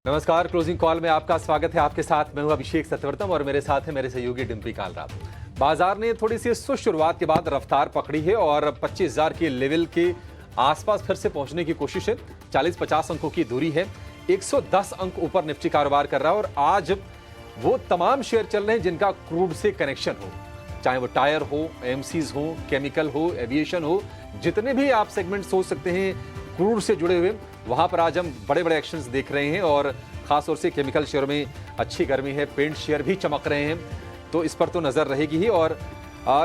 नमस्कार। Closing call में आपका स्वागत है। आपके साथ मैं हूं अभिषेक सत्यवर्तम और मेरे साथ है मेरे सहयोगी डिम्पी कालरा। बाजार ने थोड़ी सी सुस्त शुरुआत के बाद रफ्तार पकड़ी है और 25,000 के लेवल के आसपास फिर से पहुंचने की कोशिश है। 40-50 अंकों की दूरी है। 110 अंक ऊपर निफ्टी कारोबार कर रहा है और आज वो तमाम शेयर चल रहे हैं जिनका क्रूड से कनेक्शन हो, चाहे वो टायर हो, एमसीज हो, केमिकल हो, एविएशन हो, जितने भी आप सेगमेंट सोच सकते हैं क्रूड से जुड़े हुए, वहां पर आज हम बड़े बड़े एक्शंस देख रहे हैं और खासतौर से केमिकल शेयर में अच्छी गर्मी है। पेंट शेयर भी चमक रहे हैं, तो इस पर तो नजर रहेगी ही। और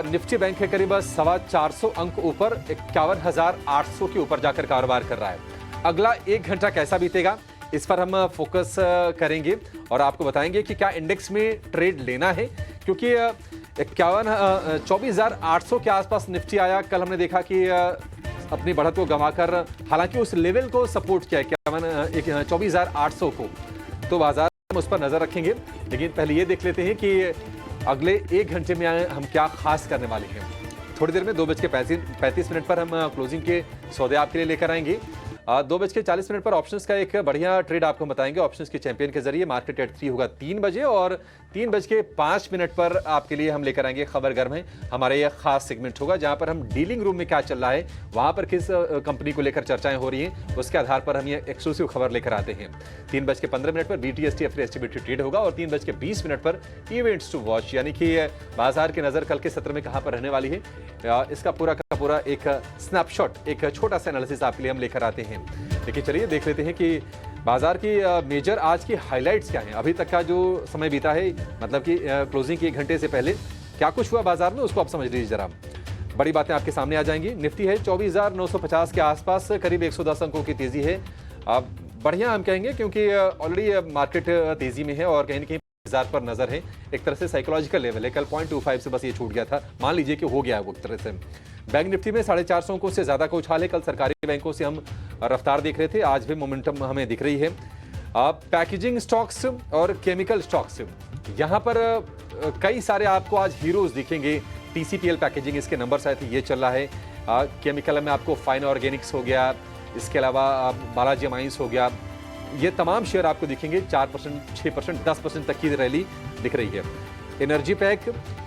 निफ्टी बैंक है करीब 425 अंक ऊपर 51,800 के ऊपर जाकर कारोबार कर रहा है। अगला एक घंटा कैसा बीतेगा इस पर हम फोकस करेंगे और आपको बताएंगे कि क्या इंडेक्स में ट्रेड लेना है, क्योंकि 24,800 के आसपास निफ्टी आया। कल हमने देखा कि अपनी बढ़त को गंवाकर हालांकि उस लेवल को सपोर्ट किया 24,800 को, तो बाजार हम उस पर नजर रखेंगे। लेकिन पहले ये देख लेते हैं कि अगले एक घंटे में हम क्या खास करने वाले हैं। थोड़ी देर में 2:35 पर हम क्लोजिंग के सौदे आपके लिए लेकर आएंगे। 2:40 पर ऑप्शंस का एक बढ़िया ट्रेड आपको बताएंगे। ऑप्शंस के चैंपियन के जरिए मार्केट एट 3 होगा 3 बजे और 3:05 पर आपके लिए हम लेकर आएंगे खबर गर्म है। हमारा यह खास सेगमेंट होगा जहां पर हम डीलिंग रूम में क्या चल रहा है, वहां पर किस कंपनी को लेकर चर्चाएं हो रही हैं, उसके आधार पर हम ये एक्सक्लूसिव खबर लेकर आते हैं। 3:15 पर BTST एस्टिमेटेड ट्रेड होगा और 3:20 पर इवेंट्स टू वॉच, यानी कि बाजार की नजर कल के सत्र में कहां पर रहने वाली है, इसका पूरा का पूरा एक स्नैपशॉट, एक छोटा सा एनालिसिस आपके लिए हम लेकर आते हैं। लेकिन चलिए देख लेते हैं कि बाजार की मेजर आज की हाइलाइट्स क्या हैं। अभी तक का जो समय बीता है, मतलब कि क्लोजिंग के 1 घंटे से पहले क्या कुछ हुआ बाजार में, उसको आप समझ लीजिए जरा। बड़ी बातें आपके सामने आ जाएंगी। निफ्टी है 24,950 के आसपास, करीब 110 अंकों की तेजी है। बढ़िया हम कहेंगे क्योंकि ऑलरेडी मार्केट तेजी में है और कहीं ना कहीं 1000 पर नजर है। एक तरह से साइकोलॉजिकल लेवल है। कल 0.25 से बस ये छूट गया था, मान लीजिए कि हो गया है वो एक तरह से। बैंक निफ्टी में 450 अंकों से ज्यादा का उछाल है। कल सरकारी बैंकों से हम रफ्तार देख रहे थे, आज भी मोमेंटम हमें दिख रही है। पैकेजिंग स्टॉक्स और केमिकल स्टॉक्स, यहाँ पर कई सारे आपको आज हीरोज दिखेंगे। TCPL पैकेजिंग, इसके नंबर आए थे, ये चल रहा है। केमिकल में आपको फाइन ऑर्गेनिक्स हो गया, इसके अलावा बालाजी माइंस हो गया, ये तमाम शेयर आपको दिखेंगे। 4%, 6%, 10% तक की रैली दिख रही है। Energy pack,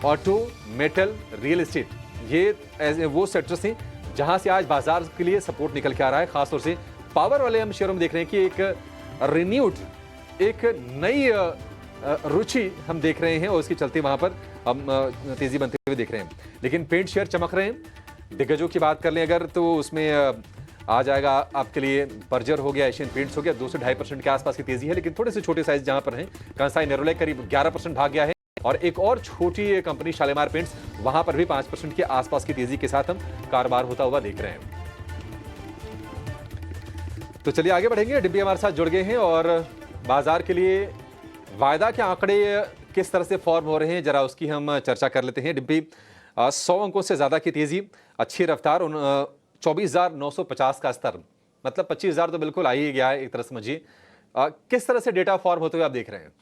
auto, metal, real estate, ये वो सेक्टर्स हैं जहां से आज बाजार के लिए सपोर्ट निकल के आ रहा है। खासतौर से पावर वाले हम शेयरों में देख रहे हैं कि एक रिन्यूड, एक नई रुचि हम देख रहे हैं और उसके चलते वहां पर हम तेजी बनते हुए देख रहे हैं। लेकिन पेंट शेयर चमक रहे हैं। दिग्गजों की बात कर लें अगर, तो उसमें आ जाएगा आपके लिए बर्जर हो गया, एशियन पेंट्स हो गया, 2 से 2.5% के आसपास की तेजी है। लेकिन थोड़े से छोटे साइज जहां पर हैं, कंसाई नेरोलैक करीब 11% भाग गया है और एक और छोटी कंपनी शालीमार पेंट्स, वहां पर भी 5% के आसपास की तेजी के साथ हम कारोबार होता हुआ देख रहे हैं। तो चलिए आगे बढ़ेंगे। डिम्पी हमारे साथ जुड़ गए हैं और बाजार के लिए वायदा के आंकड़े किस तरह से फॉर्म हो रहे हैं, जरा उसकी हम चर्चा कर लेते हैं। डिम्पी, 100 अंकों से ज्यादा की तेजी, अच्छी रफ्तार, 24,950 का स्तर, मतलब 25,000 तो बिल्कुल आ ही गया है एक तरह समझिए। किस तरह से डेटा फॉर्म होते हुए आप देख रहे हैं?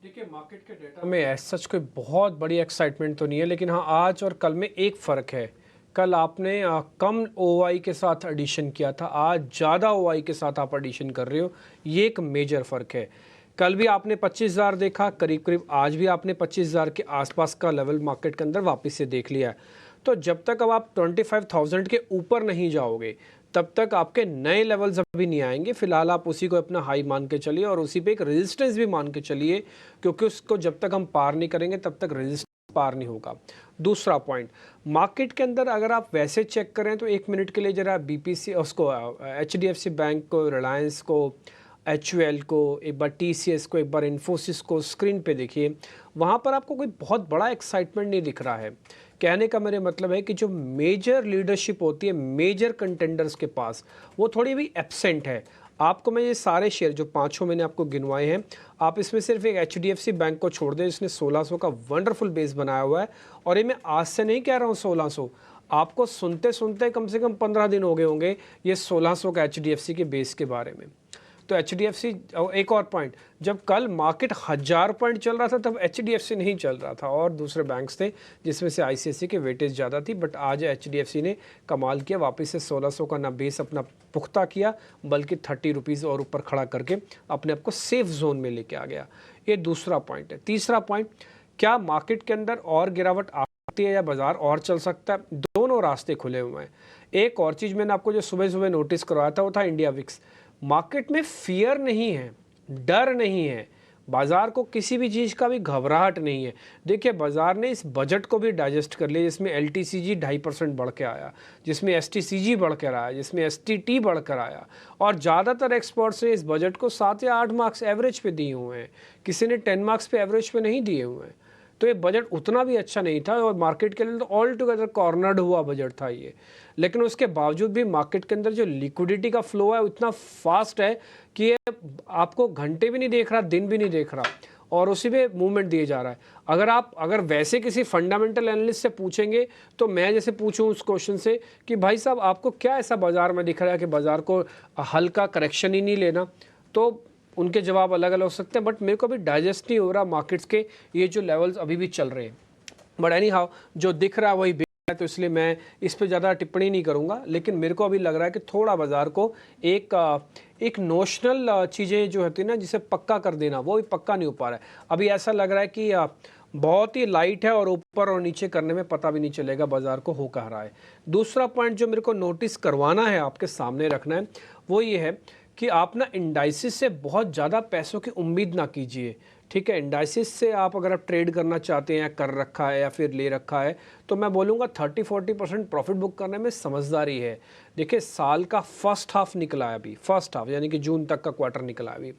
देखिए, मार्केट के डेटा में एज सच कोई बहुत बड़ी एक्साइटमेंट तो नहीं है, लेकिन हाँ आज और कल में एक फ़र्क है। कल आपने कम OI के साथ एडिशन किया था, आज ज़्यादा OI के साथ आप एडिशन कर रहे हो, ये एक मेजर फ़र्क है। कल भी आपने 25,000 देखा करीब करीब, आज भी आपने 25,000 के आसपास का लेवल मार्केट के अंदर वापस से देख लिया है। तो जब तक अब आप 25,000 के ऊपर नहीं जाओगे तब तक आपके नए लेवल्स अभी नहीं आएंगे। फिलहाल आप उसी को अपना हाई मान के चलिए और उसी पे एक रेजिस्टेंस भी मान के चलिए, क्योंकि उसको जब तक हम पार नहीं करेंगे तब तक रेजिस्टेंस पार नहीं होगा। दूसरा पॉइंट, मार्केट के अंदर अगर आप वैसे चेक करें तो 1 मिनट के लिए जरा BPC उसको, HDFC बैंक को, रिलायंस को, HUL को, एक बार TCS को, एक बार इन्फोसिस को स्क्रीन पे देखिए। वहाँ पर आपको कोई बहुत बड़ा एक्साइटमेंट नहीं दिख रहा है। कहने का मेरे मतलब है कि जो मेजर लीडरशिप होती है मेजर कंटेंडर्स के पास, वो थोड़ी भी एब्सेंट है। आपको मैं ये सारे शेयर जो 5 मैंने आपको गिनवाए हैं, आप इसमें सिर्फ एक HDFC बैंक को छोड़ दें, इसने 1600 का वंडरफुल बेस बनाया हुआ है। और ये मैं आज से नहीं कह रहा हूँ 1600, आपको सुनते सुनते कम से कम 15 दिन हो गए होंगे ये 1600 का HDFC के बेस के बारे में। तो HDFC, एक और पॉइंट, जब कल मार्केट 1000 पॉइंट चल रहा था तब HDFC नहीं चल रहा था और दूसरे बैंक्स थे जिसमें से ICICI के वेटेज ज़्यादा थी, बट आज HDFC ने कमाल किया, वापस से 1600 का ना बेस अपना पुख्ता किया बल्कि 30 रुपीज़ और ऊपर खड़ा करके अपने आप को सेफ जोन में लेके आ गया। ये दूसरा पॉइंट है। तीसरा पॉइंट, क्या मार्केट के अंदर और गिरावट आती है या बाजार और चल सकता है? दोनों रास्ते खुले हुए हैं। एक और चीज़ मैंने आपको जो सुबह सुबह नोटिस करवाया था वो था इंडिया विक्स। मार्केट में फियर नहीं है, डर नहीं है, बाजार को किसी भी चीज़ का भी घबराहट नहीं है। देखिए बाजार ने इस बजट को भी डाइजेस्ट कर लिया जिसमें LTCG 2.5% बढ़ के आया, जिसमें STCG बढ़ कर आया, जिसमें STT बढ़ कर आया और ज़्यादातर एक्सपर्ट्स ने इस बजट को 7 या 8 मार्क्स एवरेज पे दिए हुए हैं, किसी ने 10 मार्क्स पे एवरेज पे नहीं दिए हुए हैं। तो ये बजट उतना भी अच्छा नहीं था और मार्केट के लिए तो ऑल टुगेदर कॉर्नर्ड हुआ बजट था ये। लेकिन उसके बावजूद भी मार्केट के अंदर जो लिक्विडिटी का फ्लो है उतना फास्ट है कि ये आपको घंटे भी नहीं देख रहा, दिन भी नहीं देख रहा और उसी में मूवमेंट दिए जा रहा है। अगर वैसे किसी फंडामेंटल एनालिस्ट से पूछेंगे तो मैं जैसे पूछूं उस क्वेश्चन से कि भाई साहब आपको क्या ऐसा बाजार में दिख रहा है कि बाजार को हल्का करेक्शन ही नहीं लेना, तो उनके जवाब अलग अलग हो सकते हैं, बट मेरे को अभी डाइजेस्ट नहीं हो रहा मार्केट्स के ये जो लेवल्स अभी भी चल रहे हैं। बट एनी हाउ जो दिख रहा है वही बिक रहा है, तो इसलिए मैं इस पर ज़्यादा टिप्पणी नहीं करूँगा। लेकिन मेरे को अभी लग रहा है कि थोड़ा बाजार को एक नोशनल चीज़ें जो होती है ना जिसे पक्का कर देना, वो भी पक्का नहीं हो पा रहा है। अभी ऐसा लग रहा है कि बहुत ही लाइट है और ऊपर और नीचे करने में पता भी नहीं चलेगा बाजार को हो कह रहा है। दूसरा पॉइंट जो मेरे को नोटिस करवाना है, आपके सामने रखना है, वो ये है कि आप ना इंडाइसिस से बहुत ज़्यादा पैसों की उम्मीद ना कीजिए। ठीक है, इंडाइसिस से आप अगर आप ट्रेड करना चाहते हैं, कर रखा है या फिर ले रखा है, तो मैं बोलूँगा 30-40% प्रॉफिट बुक करने में समझदारी है। देखिए साल का फर्स्ट हाफ निकला है अभी, फर्स्ट हाफ यानी कि जून तक का क्वार्टर निकला है अभी,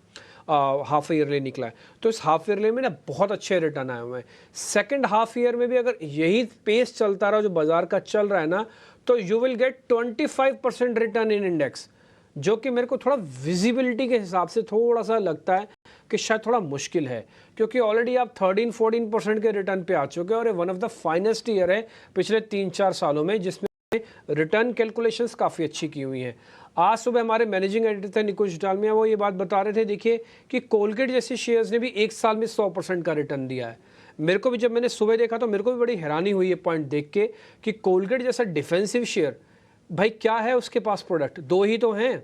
हाफ ईयरली निकला है, तो इस हाफ ईयरली में ना बहुत अच्छे रिटर्न आए हुए हैं। सेकेंड हाफ ईयर में भी अगर यही पेस चलता रहा जो बाजार का चल रहा है ना, तो you will get 25% return in index, जो कि मेरे को थोड़ा विजिबिलिटी के हिसाब से थोड़ा सा लगता है कि शायद थोड़ा मुश्किल है, क्योंकि ऑलरेडी आप 13-14% के रिटर्न पे आ चुके हैं और ये one of the finest year है पिछले 3-4 सालों में जिसमें रिटर्न कैलकुलेशंस काफ़ी अच्छी की हुई हैं। आज सुबह हमारे मैनेजिंग एडिटर थे निकुंज डालमिया, वो ये बात बता रहे थे, देखिए कि कोलगेट जैसे शेयर्स ने भी एक साल में 100% का रिटर्न दिया है। मेरे को भी जब मैंने सुबह देखा तो मेरे को भी बड़ी हैरानी हुई ये पॉइंट देख के कि कोलगेट जैसा डिफेंसिव शेयर, भाई क्या है उसके पास प्रोडक्ट, दो ही तो हैं,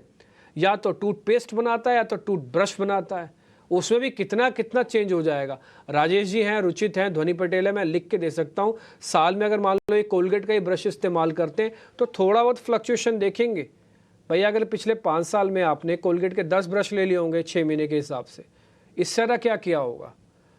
या तो टूथपेस्ट बनाता है या तो टूथब्रश बनाता है, उसमें भी कितना कितना चेंज हो जाएगा। राजेश जी हैं, रुचित हैं, ध्वनि पटेल है, मैं लिख के दे सकता हूँ, साल में अगर मान लो ये कोलगेट का ही ब्रश इस्तेमाल करते हैं तो थोड़ा बहुत फ्लक्चुएशन देखेंगे। भैया अगर पिछले 5 साल में आपने कोलगेट के 10 ब्रश ले लिए होंगे 6 महीने के हिसाब से, इससे ज़्यादा क्या किया होगा।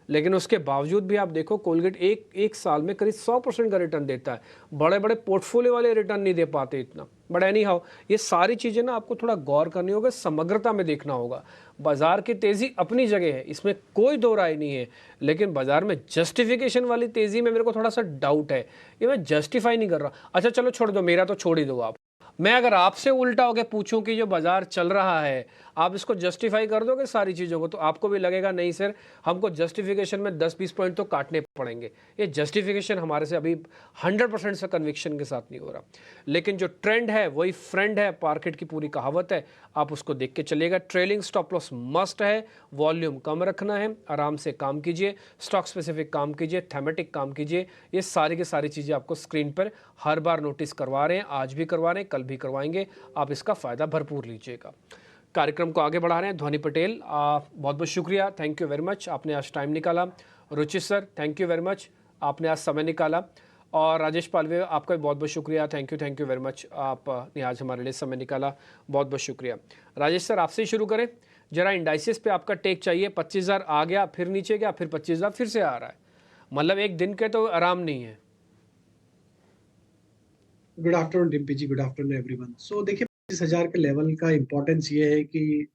लेकिन उसके बावजूद भी आप देखो कोलगेट एक साल में करीब 100% का रिटर्न देता है। बड़े बड़े पोर्टफोलियो वाले रिटर्न नहीं दे पाते इतना। बट एनी हाउ ये सारी चीज़ें ना आपको थोड़ा गौर करनी होगा, समग्रता में देखना होगा। बाजार की तेज़ी अपनी जगह है, इसमें कोई दो राय नहीं है, लेकिन बाजार में जस्टिफिकेशन वाली तेज़ी में मेरे को थोड़ा सा डाउट है, ये मैं जस्टिफाई नहीं कर रहा। अच्छा चलो छोड़ दो, मेरा तो छोड़ ही दो आप। मैं अगर आपसे उल्टा होकर पूछूं कि जो बाजार चल रहा है आप इसको जस्टिफाई कर दोगे सारी चीज़ों को, तो आपको भी लगेगा नहीं सर हमको जस्टिफिकेशन में 10-20 पॉइंट तो काटने पड़ेंगे। ये जस्टिफिकेशन हमारे से अभी 100% से कन्विक्शन के साथ नहीं हो रहा। लेकिन जो ट्रेंड है वही फ्रेंड है, मार्केट की पूरी कहावत है, आप उसको देख के चलिएगा। ट्रेलिंग स्टॉप लॉस मस्ट है, वॉल्यूम कम रखना है, आराम से काम कीजिए, स्टॉक स्पेसिफिक काम कीजिए, थेमेटिक काम कीजिए। ये सारी की सारी चीज़ें आपको स्क्रीन पर हर बार नोटिस करवा रहे हैं, आज भी करवा रहे हैं, कल भी करवाएंगे। आप इसका फ़ायदा भरपूर लीजिएगा। कार्यक्रम को आगे बढ़ा रहे हैं ध्वनि पटेल, बहुत बहुत शुक्रिया, थैंक यू वेरी मच, आपने आज टाइम निकाला। Ruchi sir thank you very much, आपने आज समय निकाला। और राजेश पालवे आपका भी बहुत बहुत शुक्रिया, थैंक यू वेरी मच, आपने आज हमारे लिए समय निकाला, बहुत बहुत शुक्रिया। राजेश सर आपसे ही शुरू करें, जरा इंडाइसिस पे आपका टेक चाहिए। 25,000 आ गया, फिर नीचे गया, फिर 25,000 फिर से आ रहा है, मतलब एक दिन के तो आराम नहीं है। गुड आफ्टरनून डिम्पी जी, गुड आफ्टरनून एवरीवन। सो देखिए 25,000 के लेवल का इम्पोर्टेंस ये है कि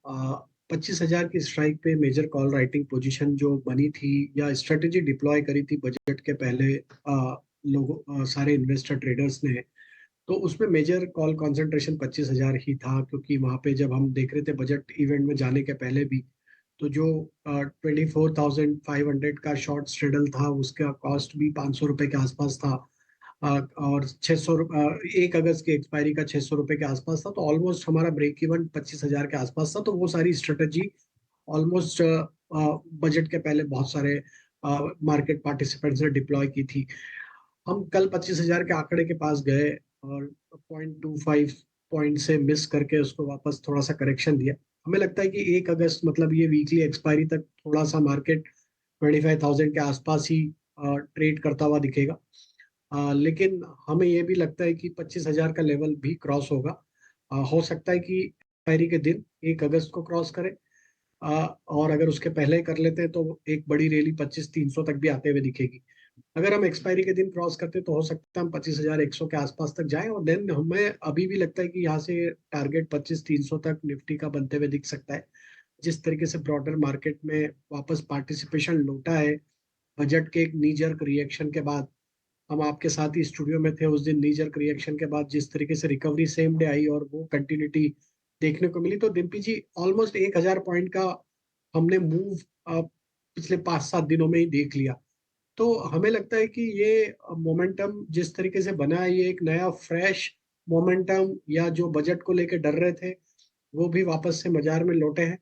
25,000 की स्ट्राइक पे मेजर कॉल राइटिंग पोजीशन जो बनी थी या स्ट्रेटेजी डिप्लॉय करी थी बजट के पहले लोगों सारे इन्वेस्टर ट्रेडर्स ने, तो उसमें मेजर कॉल कंसंट्रेशन 25,000 ही था, क्योंकि वहाँ पे जब हम देख रहे थे बजट इवेंट में जाने के पहले भी, तो जो 24,500 का शॉर्ट स्ट्रेडल था उसका कॉस्ट भी 500 रुपये के आसपास था। और 1 अगस्त की एक्सपायरी का 600 रुपए के आसपास था, तो ऑलमोस्ट हमारा ब्रेक इवन 25,000 के आसपास था। तो वो सारी स्ट्रेटजी ऑलमोस्ट बजट के पहले बहुत सारे मार्केट पार्टिसिपेंट्स ने डिप्लॉय की थी। हम कल 25,000 के आंकड़े के पास गए और 0.25 पॉइंट से मिस करके उसको वापस थोड़ा सा करेक्शन दिया। हमें लगता है कि 1 अगस्त मतलब ये वीकली एक्सपायरी तक थोड़ा सा मार्केट 25,000 के आसपास ही ट्रेड करता हुआ दिखेगा। लेकिन हमें ये भी लगता है कि 25,000 का लेवल भी क्रॉस होगा। हो सकता है कि एक्सपायरी के दिन 1 अगस्त को क्रॉस करे, और अगर उसके पहले कर लेते हैं तो एक बड़ी रैली 25,300 तक भी आते हुए दिखेगी। अगर हम एक्सपायरी के दिन क्रॉस करते हैं तो हो सकता है हम 25,100 के आसपास तक जाएं, और देन हमें अभी भी लगता है कि यहाँ से टारगेट 25,300 तक निफ्टी का बनते हुए दिख सकता है। जिस तरीके से ब्रॉडर मार्केट में वापस पार्टिसिपेशन लौटा है बजट के एक नी जर्क रिएक्शन के बाद। हम आपके साथ ही स्टूडियो में थे उस दिन। नी जर्क रिएक्शन के बाद जिस तरीके से रिकवरी सेम डे आई और वो कंटिन्यूटी देखने को मिली, तो डिम्पी जी ऑलमोस्ट 1,000 पॉइंट का हमने मूव पिछले 5-7 दिनों में ही देख लिया। तो हमें लगता है कि ये मोमेंटम जिस तरीके से बना है, ये एक नया फ्रेश मोमेंटम, या जो बजट को लेके डर रहे थे वो भी वापस से बाजार में लौटे हैं।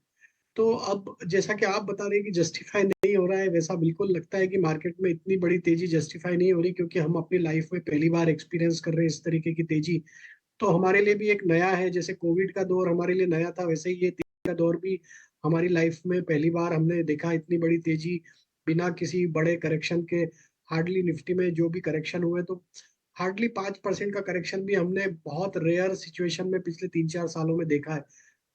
तो अब जैसा कि आप बता रहे हैं कि जस्टिफाई नहीं हो रहा है, वैसा बिल्कुल लगता है कि मार्केट में इतनी बड़ी तेजी जस्टिफाई नहीं हो रही, क्योंकि हम अपनी लाइफ में पहली बार एक्सपीरियंस कर रहे हैं इस तरीके की तेजी। तो हमारे लिए भी एक नया है। जैसे कोविड का दौर हमारे लिए नया था, वैसे ही ये तेजी का दौर भी हमारी लाइफ में पहली बार हमने देखा इतनी बड़ी तेजी बिना किसी बड़े करेक्शन के। हार्डली निफ्टी में जो भी करेक्शन हुए तो हार्डली 5% का करेक्शन भी हमने बहुत रेयर सिचुएशन में पिछले 3-4 सालों में देखा है।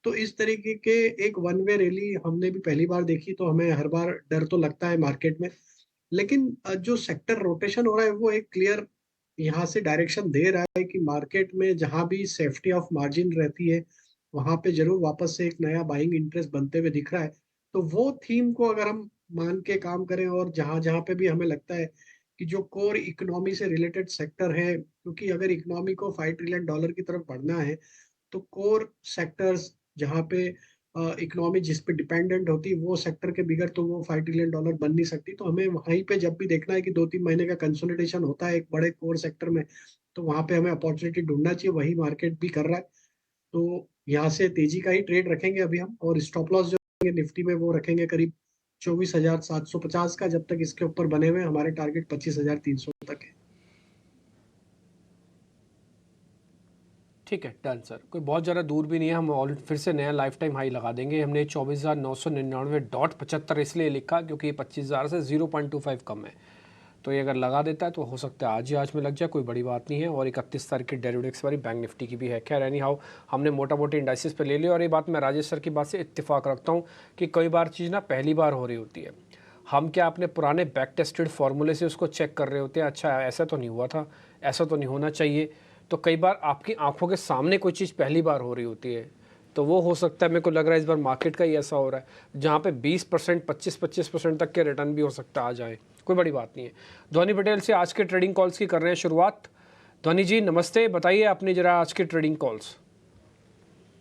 तो इस तरीके के एक वन वे रैली हमने भी पहली बार देखी, तो हमें हर बार डर तो लगता है मार्केट में। लेकिन जो सेक्टर रोटेशन हो रहा है वो एक क्लियर यहाँ से डायरेक्शन दे रहा है कि मार्केट में जहां भी सेफ्टी ऑफ मार्जिन रहती है वहां पे जरूर वापस से एक नया बाइंग इंटरेस्ट बनते हुए दिख रहा है। तो वो थीम को अगर हम मान के काम करें, और जहां जहां पे भी हमें लगता है कि जो कोर इकोनॉमी से रिलेटेड सेक्टर है, क्योंकि अगर इकोनॉमी को $5 ट्रिलियन की तरफ बढ़ना है तो कोर सेक्टर्स जहाँ पे इकोनॉमी जिस पे डिपेंडेंट होती है वो सेक्टर के बिगड़ तो वो $5 ट्रिलियन बन नहीं सकती। तो हमें वहीं पे जब भी देखना है कि 2-3 महीने का कंसोलिडेशन होता है एक बड़े कोर सेक्टर में, तो वहां पे हमें अपॉर्चुनिटी ढूंढना चाहिए। वही मार्केट भी कर रहा है। तो यहाँ से तेजी का ही ट्रेड रखेंगे अभी हम, और स्टॉप लॉस जो रखेंगे निफ्टी में वो रखेंगे करीब 24,750 का। जब तक इसके ऊपर बने हुए हमारे टारगेट 25,300 तक है। ठीक है, डन सर। कोई बहुत ज़्यादा दूर भी नहीं है, हम ऑल फिर से नया लाइफ टाइम हाई लगा देंगे। हमने 24,999.75 इसलिए लिखा क्योंकि ये 25,000 से 0.25 कम है। तो ये अगर लगा देता है तो हो सकता है आज ही आज में लग जाए, कोई बड़ी बात नहीं है। और 31 तारीख की डेरिवेटिव एक्सपायरी बैंक निफ्टी की भी है। खैर एनी हाउ हमने मोटा मोटी इंडाइसिस पे ले लिया। और ये बात मैं राजेश सर की बात से इत्तेफाक रखता हूँ कि कई बार चीज़ ना पहली बार हो रही होती है। हम क्या अपने पुराने बैक टेस्टेड फार्मूले से उसको चेक कर रहे होते हैं, अच्छा ऐसा तो नहीं हुआ था, ऐसा तो नहीं होना चाहिए। तो कई बार आपकी आंखों के सामने कोई चीज़ पहली बार हो रही होती है, तो वो हो सकता है। मेरे को लग रहा है इस बार मार्केट का ही ऐसा हो रहा है जहाँ पे 20%, 25% तक के रिटर्न भी हो सकता आ जाए। कोई बड़ी बात नहीं है। ध्वनि पटेल से आज के ट्रेडिंग कॉल्स की कर रहे हैं शुरुआत। ध्वनि जी नमस्ते, बताइए आपने जरा आज के ट्रेडिंग कॉल्स।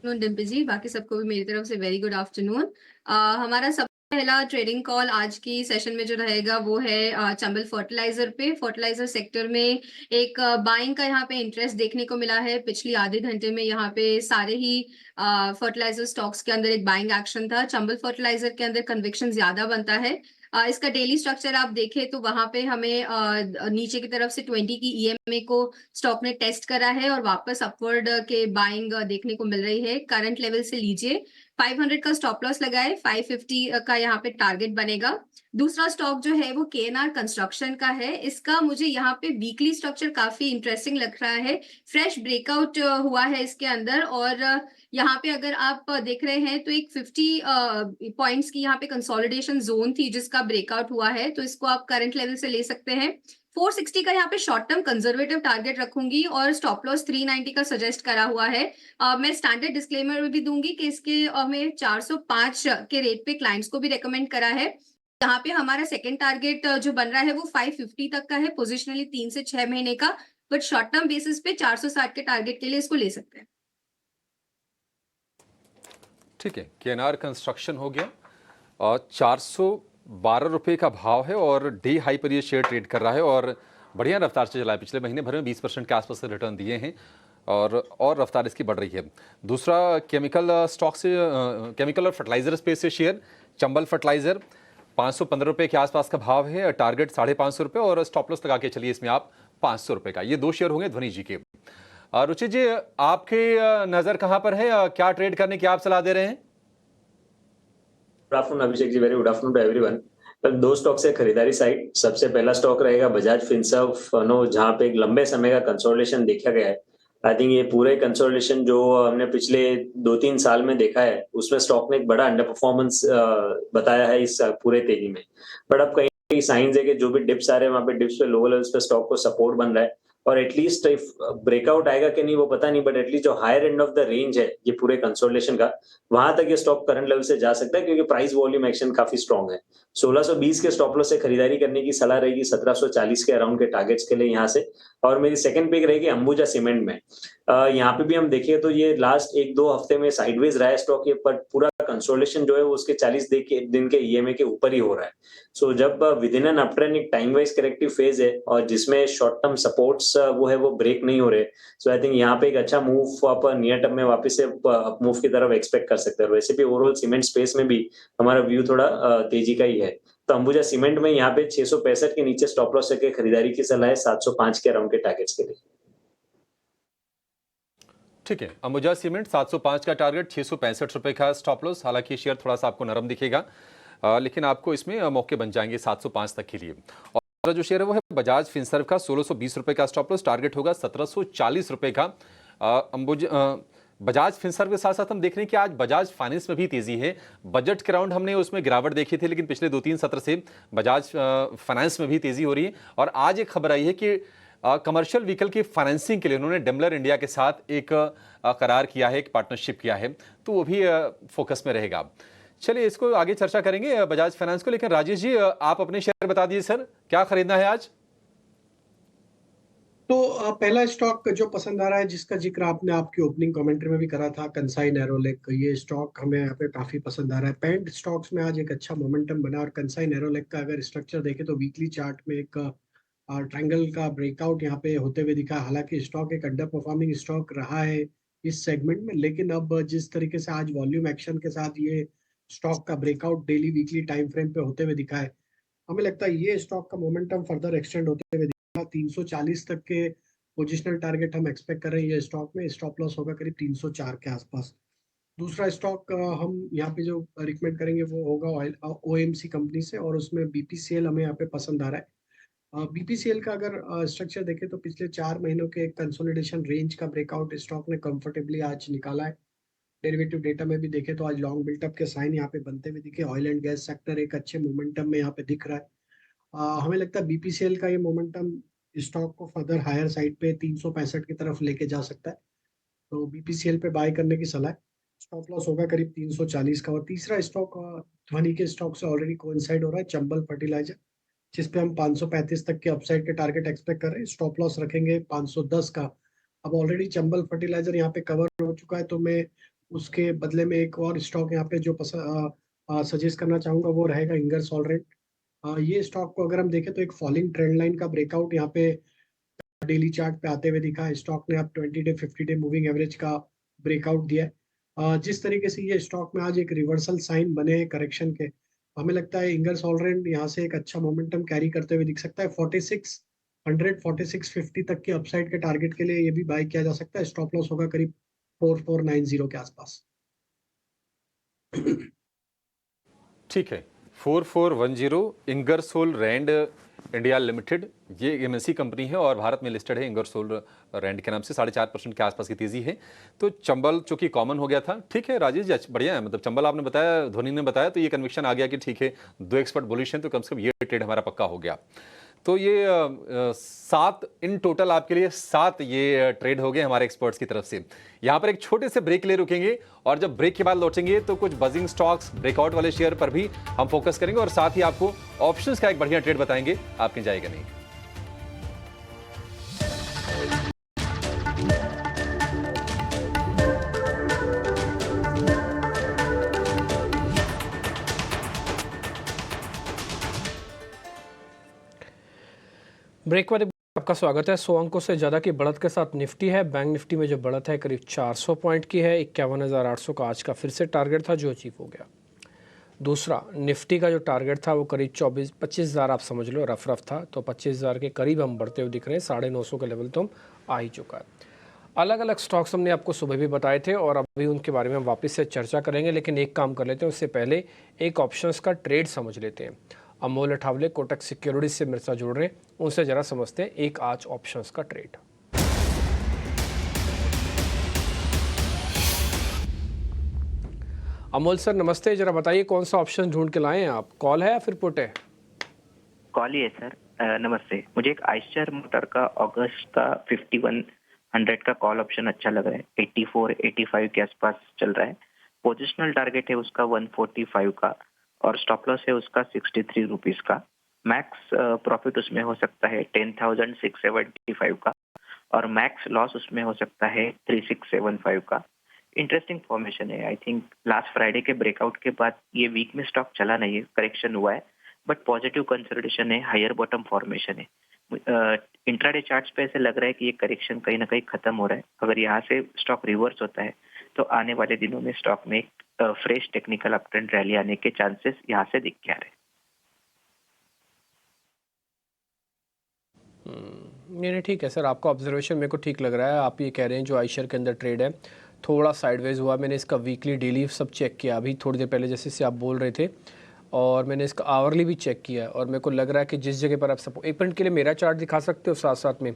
डिम्पी जी, बाकी सबको भी मेरी तरफ से वेरी गुड आफ्टरनून। हमारा सब पहला ट्रेडिंग कॉल आज की सेशन में जो रहेगा वो है चंबल फर्टिलाइजर पे। फर्टिलाइजर सेक्टर में एक बाइंग का यहाँ पे इंटरेस्ट देखने को मिला है। पिछली आधे घंटे में यहाँ पे सारे ही फर्टिलाइजर स्टॉक्स के अंदर एक बाइंग एक्शन था। चंबल फर्टिलाइजर के अंदर कन्विक्शन ज्यादा बनता है। इसका डेली स्ट्रक्चर आप देखें तो वहां पे हमें नीचे की तरफ से 20 की ईएमए को स्टॉक ने टेस्ट करा है और वापस अपवर्ड के बाइंग देखने को मिल रही है। करंट लेवल से लीजिए, 500 का स्टॉप लॉस लगाए, 550 का यहाँ पे टारगेट बनेगा। दूसरा स्टॉक जो है वो केएनआर कंस्ट्रक्शन का है। इसका मुझे यहाँ पे वीकली स्ट्रक्चर काफी इंटरेस्टिंग लग रहा है। फ्रेश ब्रेकआउट हुआ है इसके अंदर, और यहाँ पे अगर आप देख रहे हैं तो एक 50 पॉइंट्स की यहाँ पे कंसोलिडेशन जोन थी जिसका ब्रेकआउट हुआ है। तो इसको आप करंट लेवल से ले सकते हैं। 460 का यहाँ पे शॉर्ट टर्म कंजर्वेटिव टारगेट रखूंगी, और स्टॉप लॉस 390 का सजेस्ट करा हुआ है। मैं स्टैंडर्ड डिस्क्लेमर भी दूंगी कि इसके हमें 405 के रेट पे क्लाइंट्स को भी रेकमेंड करा है। यहाँ पे हमारा सेकंड टारगेट जो बन रहा है वो 550 तक का है, पोजिशनली 3 से 6 महीने का। बट शॉर्ट टर्म बेसिस पे 460 के टारगेट के लिए इसको ले सकते हैं। ठीक है, केएनआर कंस्ट्रक्शन हो गया और 412 रुपये का भाव है और डे हाई पर ये शेयर ट्रेड कर रहा है। और बढ़िया रफ्तार से चला है। पिछले महीने भर में 20% के आसपास से रिटर्न दिए हैं और रफ्तार इसकी बढ़ रही है। दूसरा केमिकल स्टॉक से केमिकल और फर्टिलाइजर स्पेस से शेयर चंबल फर्टिलाइजर 515 रुपये के आसपास का भाव है, टारगेट 550 रुपये और स्टॉप लॉस लगा के चलिए इसमें आप 500 रुपये का। ये 2 शेयर होंगे ध्वनि जी के। रुचि जी, आपकी नज़र कहाँ पर है, क्या ट्रेड करने की आप सलाह दे रहे हैं? Good afternoon Abhishek ji, very good afternoon to everyone. तो 2 स्टॉक से खरीदारी साइड, सबसे पहला स्टॉक रहेगा बजाज फिनसर्व नो, जहां पे एक लंबे समय का कंसोलिडेशन देखा गया है। आई थिंक ये पूरे कंसोलिडेशन जो हमने पिछले 2-3 साल में देखा है, उसमें स्टॉक ने एक बड़ा अंडर परफॉर्मेंस बताया है इस पूरे तेजी में। बट अब कहीं साइंस है कि जो भी डिप्स आ रहे हैं वहां पे डिप्स पे लोअर लेवल्स पे स्टॉक को सपोर्ट बन रहा है, और एटलीस्ट ब्रेकआउट आएगा कि नहीं वो पता नहीं, बट एटलीस्ट जो higher end of the range है ये पूरे कंसोलिडेशन का, वहां तक ये स्टॉक करंट लेवल से जा सकता है, क्योंकि प्राइस वॉल्यूम एक्शन काफी स्ट्रॉन्ग है। 1620 के स्टॉप लॉस से खरीदारी करने की सलाह रहेगी, 1740 के अराउंड के टारगेट्स के लिए यहाँ से। और मेरी सेकंड पिक रहेगी अंबुजा सीमेंट में। यहाँ पे भी हम देखें तो ये लास्ट 1-2 हफ्ते में साइडवेज रहा है स्टॉक, ये पर पूरा कंसोलिडेशन जो है वो उसके 40 दिन के ईएमए के ऊपर ही हो रहा है। सो जब विद इन एन अपट्रेंड एक टाइम वाइज करेक्टिव फेज है और जिसमें शॉर्ट टर्म सपोर्ट्स वो है वो ब्रेक नहीं हो रहे, सो आई थिंक यहाँ पे एक अच्छा मूव आप नियर टर्म में वापस से अप मूव की तरफ एक्सपेक्ट कर सकते हैं। वैसे भी ओवरऑल सीमेंट स्पेस में भी हमारा व्यू थोड़ा तेजी का ही है। तो अंबुजा सीमेंट में यहाँ पे 665 के नीचे स्टॉप लॉस के खरीदारी की सलाह है, 705 के अराउंड के टारगेट्स के लिए। ठीक है, अंबुजा सीमेंट 705 का टारगेट, 665 रुपये का स्टॉप लॉस। हालांकि शेयर थोड़ा सा आपको नरम दिखेगा, लेकिन आपको इसमें मौके बन जाएंगे 705 तक के लिए। और जो शेयर है वो है बजाज फिनसर्व का, 1620 रुपये का स्टॉप लॉस, टारगेट होगा 1740 रुपये का। बजाज फिनसर्व के साथ साथ हम देख रहे हैं कि आज बजाज फाइनेंस में भी तेजी है। बजट के राउंड हमने उसमें गिरावट देखी थी, लेकिन पिछले 2-3 सत्र से बजाज फाइनेंस में भी तेजी हो रही है। और आज एक खबर आई है कि कमर्शियल व्हीकल की फाइनेंसिंग के लिए उन्होंने डेमलर इंडिया के साथ एक करार किया है, एक पार्टनरशिप किया है, तो वो भी फोकस में रहेगा। चलिए इसको आगे चर्चा करेंगे बजाज फाइनेंस को, लेकिन राजेश जी आप अपने शेयर बता दीजिए सर, क्या खरीदना है आज? तो पहला स्टॉक जो पसंद आ रहा है, जिसका जिक्र आपने आपकी ओपनिंग कमेंट्री में भी करा था, कंसाई नेरोलेक, ये स्टॉक हमें यहाँ पे काफी पसंद आ रहा है। पेंट स्टॉक्स में आज एक अच्छा मोमेंटम बना, और कंसाई नेरोलेक का अगर स्ट्रक्चर देखें तो वीकली चार्ट में एक ट्रायंगल का ब्रेकआउट यहाँ पे होते हुए दिखा। हालांकि स्टॉक एक अंडर परफॉर्मिंग स्टॉक रहा है इस सेगमेंट में, लेकिन अब जिस तरीके से आज वॉल्यूम एक्शन के साथ ये स्टॉक का breakout daily weekly time frame पे होते हुए दिखा है, हमें लगता है ये स्टॉक का मोमेंटम फर्दर एक्सटेंड होते हुए 340 तक के पोजिशनल टारगेट हम एक्सपेक्ट कर रहे हैं ये स्टॉक में। स्टॉप लॉस होगा करीब 304 के आसपास। दूसरा स्टॉक हम यहाँ पे जो रिकमेंड करेंगे वो होगा ओएमसी कंपनी से, और उसमें बीपीसीएल हमें यहाँ पे पसंद आ रहा है। बीपीसीएल का अगर स्ट्रक्चर देखें तो पिछले 4 महीनों के कंसोलिडेशन रेंज का ब्रेकआउट स्टॉक ने कंफर्टेबली आज निकाला है। डेरिवेटिव डेटा में भी देखें तो आज लॉन्ग बिल्टअप के साइन यहाँ पे बनते हुए दिखे। ऑयल एंड गैस सेक्टर एक अच्छे मोमेंटम में यहाँ पे दिख रहा है। हमें लगता है बीपीसीएल का ये मोमेंटम स्टॉक को फर्दर हायर साइड पे 365 की तरफ लेके जा सकता है, तो बीपीसीएल पे बाय करने की सलाह है। स्टॉप लॉस होगा करीब 340 का। और तीसरा स्टॉक ध्वनि के स्टॉक से ऑलरेडी कोइंसाइड हो रहा है, चंबल फर्टिलाइजर, जिसपे हम 535 तक के अपसाइड के टारगेट एक्सपेक्ट कर रहे हैं। स्टॉप लॉस रखेंगे 510 का। अब ऑलरेडी चंबल फर्टिलाइजर यहाँ पे कवर हो चुका है, तो मैं उसके बदले में एक और स्टॉक यहाँ पे जो सजेस्ट करना चाहूंगा वो रहेगा इंगरसोल रेंट। ये स्टॉक को अगर हम देखें तो एक फॉलिंग ट्रेंड लाइन का ब्रेकआउट यहाँ पे डेली चार्ट पे आते हुए दिखा है। स्टॉक ने अब 20 डे 50 डे मूविंग एवरेज का ब्रेकआउट दिया है। जिस तरीके से ये स्टॉक में आज एक रिवर्सल साइन बने हैं करेक्शन के, हमें लगता है इंगरसोल रेंट यहाँ से एक अच्छा मोमेंटम कैरी करते हुए दिख सकता है। 4600 4650 तक के अपसाइड के टारगेट के लिए ये भी बाय किया जा सकता है। स्टॉप लॉस होगा करीब 4490 के आसपास। ठीक है, 4410 इंगरसोल रैंड इंडिया लिमिटेड, ये एमएनसी कंपनी है और भारत में लिस्टेड है इंगरसोल रैंड के नाम से। 4.5% के आसपास की तेजी है। तो चंबल चूंकि कॉमन हो गया था, ठीक है राजेश जी, बढ़िया है। मतलब चंबल आपने बताया, ध्वनि ने बताया, तो ये कन्विक्शन आ गया कि ठीक है 2 एक्सपर्ट बुलिश हैं, तो कम से कम ये ट्रेड हमारा पक्का हो गया। तो ये 7 इन टोटल आपके लिए 7 ये ट्रेड हो गए हमारे एक्सपर्ट्स की तरफ से। यहाँ पर एक छोटे से ब्रेक ले रुकेंगे, और जब ब्रेक के बाद लौटेंगे तो कुछ बजिंग स्टॉक्स, ब्रेकआउट वाले शेयर पर भी हम फोकस करेंगे, और साथ ही आपको ऑप्शंस का एक बढ़िया ट्रेड बताएंगे, आपने जाएगा नहीं। ब्रेक वाले आपका स्वागत है। 100 अंकों से ज़्यादा की बढ़त के साथ निफ्टी है। बैंक निफ्टी में जो बढ़त है करीब 400 पॉइंट की है। 51,800 का आज का फिर से टारगेट था जो अचीव हो गया। दूसरा, निफ्टी का जो टारगेट था वो करीब 25,000 आप समझ लो, रफ था, तो 25,000 के करीब हम बढ़ते हुए दिख रहे हैं। 950 के लेवल तो हम आ ही चुका है। अलग अलग स्टॉक्स हमने आपको सुबह भी बताए थे और अभी उनके बारे में हम वापस से चर्चा करेंगे, लेकिन एक काम कर लेते हैं, उससे पहले एक ऑप्शंस का ट्रेड समझ लेते हैं। अमोल अठावले कोटक सिक्योरिटीज से मेरे साथ जुड़ रहे हैं, उनसे ज़रा समझते हैं एक आज ऑप्शंस का ट्रेड। अमोल सर नमस्ते, जरा बताइए कौन सा ऑप्शन ढूंढ के लाए हैं आप? कॉल है या फिर पुट है? कॉल ही है सर। नमस्ते, मुझे एक आइशर मोटर का अगस्त का 5100 का कॉल ऑप्शन अच्छा लग रहा है। 84-85 के आसपास चल रहा है। पोजिशनल टारगेट है उसका 145 का और स्टॉप लॉस है उसका 63 रुपीज का। मैक्स प्रॉफिट उसमें हो सकता है 10,675 का और मैक्स लॉस उसमें हो सकता है 3,675 का। इंटरेस्टिंग फॉर्मेशन है। आई थिंक लास्ट फ्राइडे के ब्रेकआउट के बाद ये वीक में स्टॉक चला नहीं है, करेक्शन हुआ है, बट पॉजिटिव कंसोलिडेशन है, हायर बॉटम फॉर्मेशन है। इंट्राडे चार्ट्स पे ऐसे लग रहा है कि ये करेक्शन कहीं ना कहीं खत्म हो रहा है। अगर यहाँ से स्टॉक रिवर्स होता है तो आने वाले दिनों में स्टॉक में एक फ्रेश टेक्निकल अपट्रेंड रैली आने के चांसेस यहाँ से दिख के आ रहे हैं। नहीं ठीक है सर, आपका ऑब्जर्वेशन मेरे को ठीक लग रहा है। आप ये कह रहे हैं जो आइशर के अंदर ट्रेड है थोड़ा साइडवेज हुआ। मैंने इसका वीकली डेली सब चेक किया अभी थोड़ी देर पहले जैसे से आप बोल रहे थे, और मैंने इसका आवरली भी चेक किया और मेरे को लग रहा है कि जिस जगह पर आप सपोर्ट, एक मिनट के लिए मेरा चार्ट दिखा सकते हो साथ साथ में।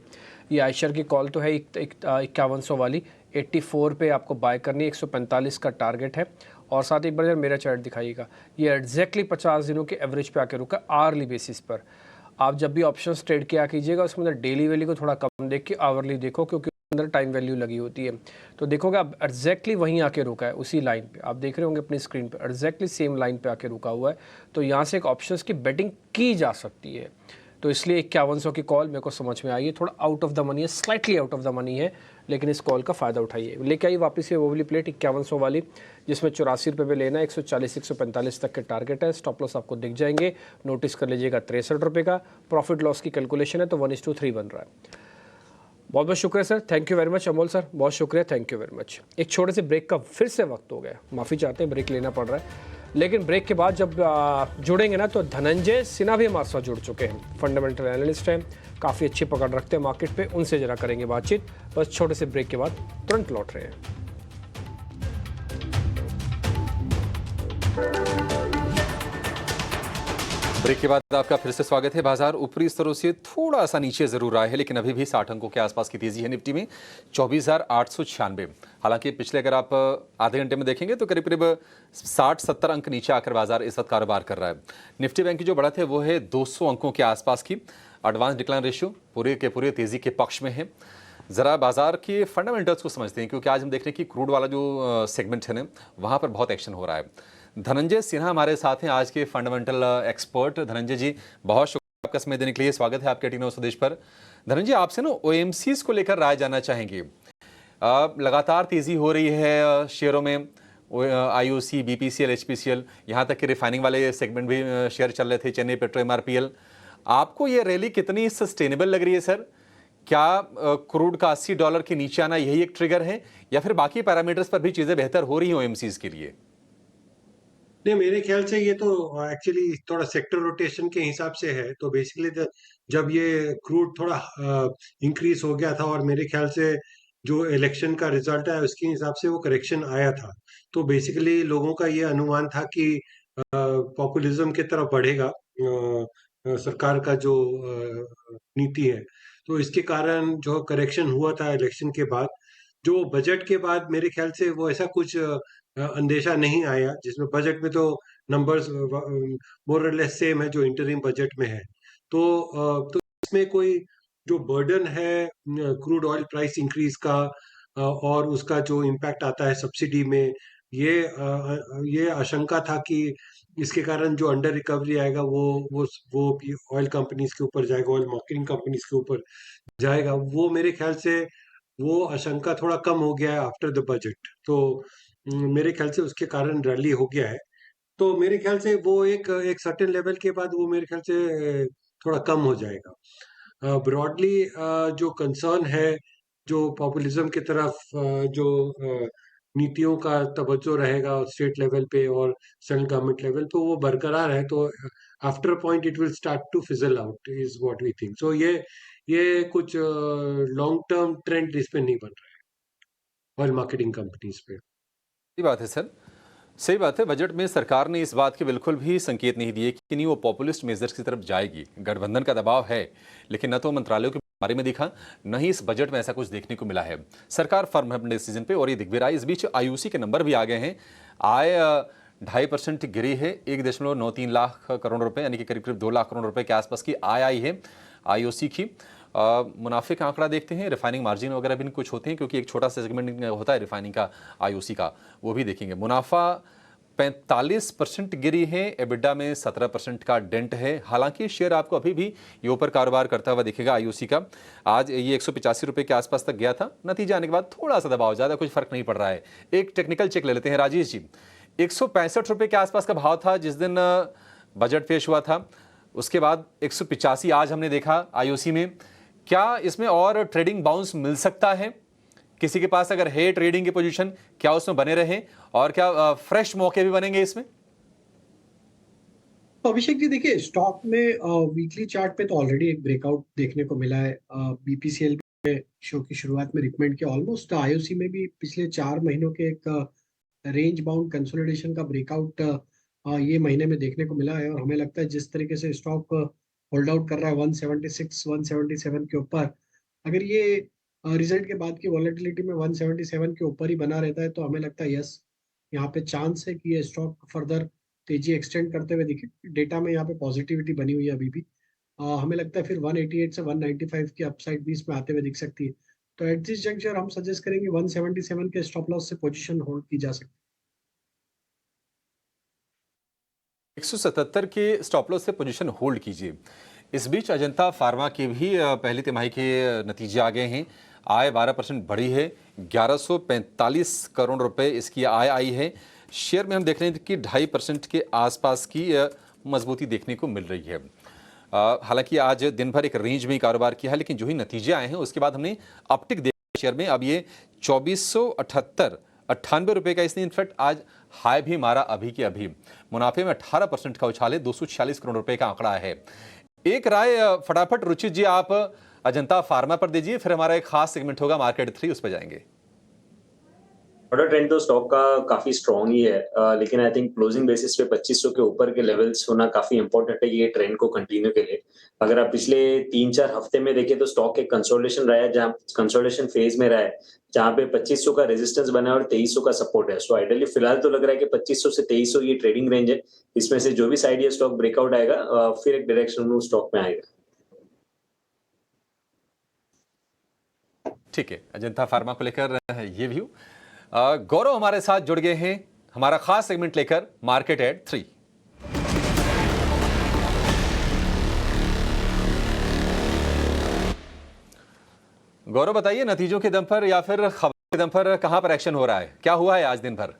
ये आइशर की कॉल तो है 5100 वाली, 84 पे आपको बाय करनी है, 145 का टारगेट है। और साथ एक बार जरा मेरा चार्ट दिखाइएगा, ये एग्जैक्टली 50 दिनों के एवरेज पे आके रुका आवरली बेसिस पर। आप जब भी ऑप्शंस ट्रेड किया कीजिएगा उसमें अंदर डेली वैल्यू को थोड़ा कम देख के आवरली देखो, क्योंकि अंदर टाइम वैल्यू लगी होती है। तो देखोगे अब एग्जैक्टली वहीं आके रुका है, उसी लाइन पे आप देख रहे होंगे अपनी स्क्रीन पे, एग्जैक्टली सेम लाइन पे आके रुका हुआ है। तो यहाँ से एक ऑप्शंस की बेटिंग की जा सकती है। तो इसलिए 5100 की कॉल मेरे को समझ में आई है, थोड़ा आउट ऑफ द मनी है, slightly out of the money है, लेकिन इस कॉल का फ़ायदा उठाइए। लेके आई वापस से वो वाली प्लेट 5100 वाली, जिसमें 84 रुपये पे लेना है, 140-145 तक के टारगेट है। स्टॉप लॉस आपको दिख जाएंगे, नोटिस कर लीजिएगा 63 रुपये का। प्रॉफिट लॉस की कैलकुलेशन है तो 1:3 बन रहा है। बहुत बहुत शुक्रिया sir, thank you very much. Amol sir बहुत शुक्रिया, थैंक यू वेरी मच। एक छोटे से ब्रेक का फिर से वक्त हो गया, माफ़ी चाहते हैं, ब्रेक लेना पड़ रहा है, लेकिन ब्रेक के बाद जब जुड़ेंगे ना तो धनंजय सिन्हा भी हमारे साथ जुड़ चुके हैं, फंडामेंटल एनालिस्ट हैं, काफ़ी अच्छी पकड़ रखते हैं मार्केट पे, उनसे जरा करेंगे बातचीत। बस छोटे से ब्रेक के बाद तुरंत लौट रहे हैं। ब्रेक के बाद आपका फिर से स्वागत है। बाजार ऊपरी स्तरों से थोड़ा सा नीचे जरूर आया है, लेकिन अभी भी 60 अंकों के आसपास की तेजी है निफ्टी में, 24,896। हालांकि पिछले अगर आप आधे घंटे में देखेंगे तो करीब करीब 60-70 अंक नीचे आकर बाजार इस वक्त कारोबार कर रहा है। निफ्टी बैंक की जो बढ़त है वो है 200 अंकों के आसपास की। एडवांस डिक्लाइन रेशियो पूरे के पूरे तेजी के पक्ष में है। ज़रा बाजार के फंडामेंटल्स को समझते हैं, क्योंकि आज हम देख रहे हैं कि क्रूड वाला जो सेगमेंट है ना, वहाँ पर बहुत एक्शन हो रहा है। धनंजय सिन्हा हमारे साथ हैं, आज के फंडामेंटल एक्सपर्ट। धनंजय जी बहुत शुक्रिया आपका समय देने के लिए, स्वागत है आपके टीनो स्वदेश पर। धनंजय आपसे ना ओएमसीज को लेकर राय जानना चाहेंगे। लगातार तेजी हो रही है शेयरों में, आईओसी, बीपीसीएल, एचपीसीएल, यहाँ तक कि रिफाइनिंग वाले सेगमेंट भी शेयर चल रहे थे, चेन्नई पेट्रो, एमआरपीएल। आपको ये रैली कितनी सस्टेनेबल लग रही है सर? क्या क्रूड का $80 के नीचे आना यही एक ट्रिगर है, या फिर बाकी पैरामीटर्स पर भी चीजें बेहतर हो रही हैं ओएमसीज के लिए? नहीं, मेरे ख्याल से ये तो एक्चुअली थोड़ा सेक्टर रोटेशन के हिसाब से है। तो बेसिकली जब ये क्रूड थोड़ा इंक्रीज हो गया था और मेरे ख्याल से जो इलेक्शन का रिजल्ट है उसके हिसाब से वो करेक्शन आया था, तो बेसिकली लोगों का ये अनुमान था कि पॉपुलिज्म की तरफ बढ़ेगा सरकार का जो नीति है। तो इसके कारण जो करेक्शन हुआ था इलेक्शन के बाद, जो बजट के बाद मेरे ख्याल से वो ऐसा कुछ अंदेशा नहीं आया, जिसमें बजट में तो नंबर्स मोर और लेस सेम है जो इंटरिम बजट में है। तो इसमें कोई जो बर्डन है क्रूड ऑयल प्राइस इंक्रीज का और उसका जो इम्पैक्ट आता है सब्सिडी में, ये आशंका था कि इसके कारण जो अंडर रिकवरी आएगा वो ऑयल कंपनीज के ऊपर जाएगा, ऑयल मार्केटिंग कंपनीज के ऊपर जाएगा। वो मेरे ख्याल से वो आशंका थोड़ा कम हो गया है आफ्टर द बजट। तो मेरे ख्याल से उसके कारण रैली हो गया है। तो मेरे ख्याल से वो एक सर्टेन लेवल के बाद वो मेरे ख्याल से थोड़ा कम हो जाएगा। ब्रॉडली जो कंसर्न है, जो पॉपुलिज्म की तरफ जो नीतियों का तवज्जो रहेगा स्टेट लेवल पे और सेंट्रल गवर्नमेंट लेवल पे, वो बरकरार है, तो after point it will start to fizzle out is what we think. So ये कुछ लॉन्ग टर्म ट्रेंड इस पे नहीं बन रहा है ऑयल मार्केटिंग कंपनीज पे। सही बात है सर, सही बात है। बजट में सरकार ने इस बात के बिल्कुल भी संकेत नहीं दिए कि नहीं वो पॉपुलिस्ट मेजर्स की तरफ जाएगी। गठबंधन का दबाव है, लेकिन न तो मंत्रालयों के बारे में दिखा, न ही इस बजट में ऐसा कुछ देखने को मिला है। सरकार फर्म है अपने डिसीजन पे और ये दिख भी रहा है। इस बीच आईयूसी के नंबर भी आ गए हैं। आय 2.5% गिरी है, 1.93 लाख करोड़ रुपए, यानी कि करीब करीब 2 लाख करोड़ रुपए के आसपास की आय आई है आईओसी की। मुनाफे का आंकड़ा देखते हैं, रिफाइनिंग मार्जिन वगैरह भी कुछ होते हैं, क्योंकि एक छोटा सा सेगमेंट होता है रिफाइनिंग का आईओसी का, वो भी देखेंगे। मुनाफा 45% गिरी है, एबिडा में 17% का डेंट है। हालांकि शेयर आपको अभी भी ये ऊपर कारोबार करता हुआ दिखेगा आईओसी का। आज ये 185 रुपये के आसपास तक गया था, नतीजा आने के बाद थोड़ा सा दबाव, ज़्यादा कुछ फर्क नहीं पड़ रहा है। एक टेक्निकल चेक ले लेते हैं राजेश जी। 165 रुपये के आसपास का भाव था जिस दिन बजट पेश हुआ था, उसके बाद 185 आज हमने देखा आईओसी में। क्या इसमें और ट्रेडिंग बाउंस मिल सकता है? किसी के पास अगर है ट्रेडिंग की पोजीशन, क्या उसमें बने रहे और क्या फ्रेश मौके भी बनेंगे इसमें? तो अभिषेक जी देखिए, स्टॉक में वीकली चार्ट पे तो ऑलरेडी एक ब्रेकआउट देखने को मिला है। बीपीसीएल शो की शुरुआत में रिकमेंड किया, ऑलमोस्ट आईओसी में भी पिछले 4 महीनों के एक रेंज बाउंड कंसोलिडेशन का ब्रेकआउट ये महीने में देखने को मिला है। और हमें लगता है जिस तरीके से स्टॉक होल्ड आउट कर रहा है 176 177 के ऊपर, अगर ये रिजल्ट के बाद की वॉलेटिलिटी में 177 के ऊपर ही बना रहता है, तो हमें लगता है यस, यहाँ पे चांस है कि ये स्टॉक फर्दर तेजी एक्सटेंड करते हुए दिखे। डेटा में यहाँ पे पॉजिटिविटी बनी हुई है अभी भी। हमें लगता है फिर 188 से 195 की अपसाइड भी इसमें आते हुए दिख सकती है। तो एट दिस जंक्चर हम सजेस्ट करेंगे 177 के स्टॉप लॉस से पोजीशन होल्ड की जा सकती है। 177 के स्टॉप लॉस से पोजीशन होल्ड कीजिए। इस बीच अजंता फार्मा के भी पहली तिमाही के नतीजे आ गए हैं। आय 12% बढ़ी है, 1145 करोड़ रुपए इसकी आय आई है। शेयर में हम देख रहे हैं कि 2.5% के आसपास की मजबूती देखने को मिल रही है। हालांकि आज दिन भर एक रेंज में ही कारोबार किया है, लेकिन जो ही नतीजे आए हैं उसके बाद हमने अपटिक देखा शेयर में। अब ये 2478 रुपए का इसने इनफैक्ट आज हाई भी मारा अभी के अभी। मुनाफे में 18% का उछाल है, 246 करोड़ रुपए का आंकड़ा है। एक राय फटाफट रुचित जी आप अजंता फार्मा पर दीजिए, फिर हमारा एक खास सेगमेंट होगा मार्केट 3, उस पर जाएंगे। बड़ा ट्रेंड तो स्टॉक का काफी स्ट्रॉन्ग ही है, लेकिन आई थिंक क्लोजिंग बेसिस पे 2500 के ऊपर के लेवल्स होना काफी इंपॉर्टेंट है ये ट्रेंड को कंटिन्यू के लिए। अगर आप पिछले 3-4 हफ्ते में देखें तो स्टॉक एक कंसोलिडेशन रहा है, जहां कंसोलिडेशन फेज में रहा है, जहां पे 2500 का रेजिस्टेंस बना है और 2300 का सपोर्ट है। सो आइडियली फिलहाल तो लग रहा है कि 2500 से 2300 ये ट्रेडिंग रेंज है। इसमें से जो भी साइड ये स्टॉक ब्रेकआउट आएगा, फिर एक डायरेक्शन में स्टॉक में आएगा। ठीक है, अजंता फार्मा को लेकर ये व्यू। गौरव हमारे साथ जुड़ गए हैं हमारा खास सेगमेंट लेकर मार्केट एट 3। गौरव बताइए, नतीजों के दम पर या फिर खबर के दम पर कहां पर एक्शन हो रहा है, क्या हुआ है आज दिन भर?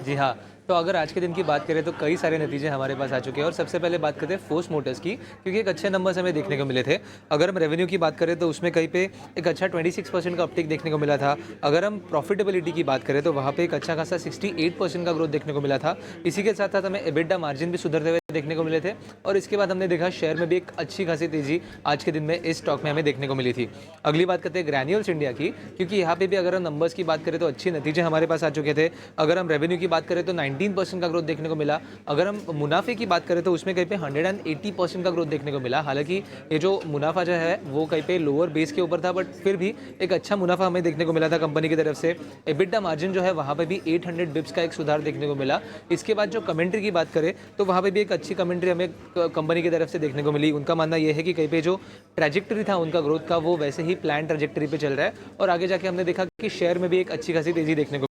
जी हाँ, तो अगर आज के दिन की बात करें तो कई सारे नतीजे हमारे पास आ चुके हैं। और सबसे पहले बात करते हैं फोर्स मोटर्स की, क्योंकि एक अच्छे नंबर्स हमें देखने को मिले थे। अगर हम रेवेन्यू की बात करें तो उसमें कहीं पे एक अच्छा 26% का अपटिक देखने को मिला था। अगर हम प्रॉफिटेबिलिटी की बात करें तो वहाँ पे एक अच्छा खासा 68% का ग्रोथ देखने को मिला था। इसी के साथ साथ हमें एबिडा मार्जिन भी सुधरते हुए देखने को मिले थे। और इसके बाद हमने देखा शेयर में भी एक अच्छी खासी तेजी आज के दिन में इस स्टॉक में हमें देखने को मिली थी। अगली बात करते हैं ग्रैन्यूल्स इंडिया की, क्योंकि यहाँ पे भी अगर हम नंबर्स की बात करें तो अच्छे नतीजे हमारे पास आ चुके थे। अगर हम रेवेन्यू की बात करें तो 19% का ग्रोथ देखने को मिला। अगर हम मुनाफे की बात करें तो उसमें कहीं पे 180% का ग्रोथ देखने को मिला। हालांकि ये जो मुनाफा जो है वो कहीं पे लोअर बेस के ऊपर था, बट फिर भी एक अच्छा मुनाफा हमें देखने को मिला था कंपनी की तरफ से। एबिडा मार्जिन जो है वहाँ पे भी 800 बिप्स का एक सुधार देखने को मिला। इसके बाद जो कमेंट्री की बात करें तो वहाँ पे भी एक अच्छी कमेंट्री हमें कंपनी की तरफ से देखने को मिली। उनका मानना यह है कि कहीं पे जो ट्रैजेक्टरी था उनका ग्रोथ का वो वैसे ही प्लान ट्रैजेक्टरी पे चल रहा है। और आगे जाके हमने देखा कि शेयर में भी एक अच्छी खासी तेजी देखने को।